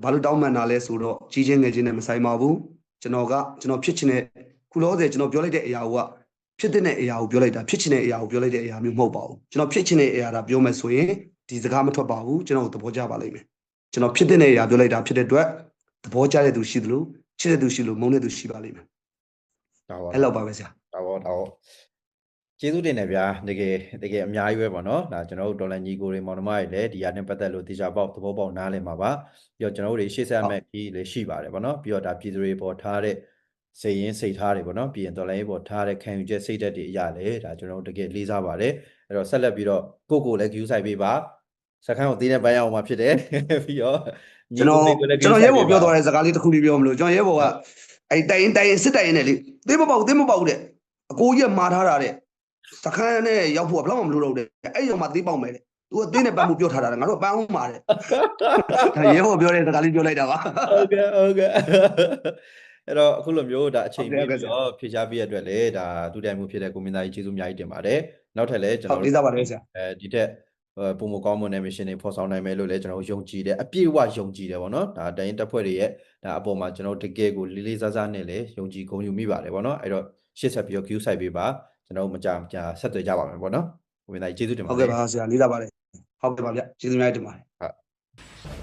်ဘာလို့တောင်းပန်တာလဲဆိုတော့ကြီးချင်းငယ်ချင်းနဲ့မဆိုင်ပါဘူးကျွန်တော်ဖြစ်ချင်တဲ့ခုလောဆယ်ကျွန်တော်ပြောလိုက်တဲ့အရာကဖြစ်တဲ့အရာကိုပြောလိုက်တာဖြစ်ချင်တဲ့အရာကိုပြောလိုက်တဲ့အရာမျိုးမဟုတ်ပါဘူးကျွန်တော်ဖြစ်ချင်တဲ့အရာဒါပြောမယ်ဆိုရင်ဒီစကားမထွက်ပါဘူးကျွန်တော်သဘောကျပါလိမ့်မယ်ကျွန်တော်ဖြစ်တဲ့အရာပြောလိုက်တာဖြစ်တဲ့အတွက်သဘောကျတဲ့သူရှိသလိုချ ချစ်တဲ့သူရှိလို့မုန်းတဲ့သူရှိပါလိမ့်မယ် ဒါပါ အဲ့လောက်ပါပဲဆရာ ဒါပေါ့ကျေးဇူးတင်တယ်ဗျာတကယ်အများကြီးပဲပေါ့နော်ဒါကျွန်တော်တို့ဒေါ်လာညီကိုတွေမောင်နှမတွေလည်းဒီဟာနဲ့ပတ်သက်လို့တေချာပေါက်သဘောပေါက်နားလည်မှာပါပြီးတော့ကျွန်တော်တို့တွေရှေ့ဆက်မဲ့ပြီးလည်းရှိပါတယ်ပေါ့နော်ပြီးတော့ဒါပြည်သူတွေပေါ်ထားတဲ့စိတ်ရင်းစိတ်ထားတွေပေါ့နော်ပြီးရင်ဒေါ်လာရေးပေါ်ထားတဲ့ခံယူချက်စိတ်ဓာတ်တွေအရာလေဒါကျွန်တော်တို့တကယ်လေးစားပါတယ်အဲ့တော့ဆက်လက်ပြီးတော့ကိုလည်း view ဆိုင်ပေးပါစခန်းကိုသေးတဲ့ပိုင်းအောင်မှာဖြစ်တယ်ပြီးတော့ ကျွန်တော်ရဲဘော်ပြောသွားတဲ့စကားလေးတစ်ခုလေးပြောမလို့ကျွန်တော်ရဲဘော်ကအဲ့တိုင်စစ်တိုင်နဲ့လေသေးမပေါက်တဲ့အကိုကြီးကမာထားတာတဲ့စခန်းနဲ့ရောက်ဖို့ကဘယ်တော့မှမလိုတော့တဲ့အဲ့ရောမှသေးပေါက်မယ်တဲ့သူကသေးနဲ့ပန်းမှုပြောထားတာငါတို့ပန်းအောင်မှာတဲ့ရဲဘော်ပြောတဲ့စကားလေးပြောလိုက်တာပါ ဟုတ်ကဲ့အဲ့တော့အခုလိုမျိုးဒါအချိန်ပြီးတော့ဖြေချပြရတဲ့အတွက်လည်းဒါဒုတိယမှုဖြစ်တဲ့ကိုမင်းသားကြီးကျေးဇူးအများကြီးတင်ပါတယ်နောက်ထပ်လည်းကျွန်တော်တို့လေးစားပါတယ်ဆရာဒီထက်ပုံမကောင်းမွန်တဲ့ mission တွေဖော်ဆောင်နိုင်မယ်လို့လည်းကျွန်တော်ယုံကြည်တယ်အပြည့်အဝယုံကြည်တယ်ဗောနော်ဒါတိုင်းတပ်ဖွဲ့တွေရဲ့ဒါအပေါ်မှာကျွန်တော်တကယ်ကိုလေးလေးစားစားနဲ့လည်းယုံကြည်ဂုဏ်ယူမိပါတယ်ဗောနော်အဲ့တော့ရှေ့ဆက်ပြီးတော့ queue ဆိုင်ပေးပါကျွန်တော်မကြာဆက်သွယ်ကြပါမယ်ဗောနော်ကိုမင်းသားကြီးကျေးဇူးတင်ပါတယ်ဟုတ်ကဲ့ပါဆရာလေးစားပါတယ်ဟုတ်ကဲ့ပါဗျကျေးဇူးများတင်ပါတယ်ဟုတ်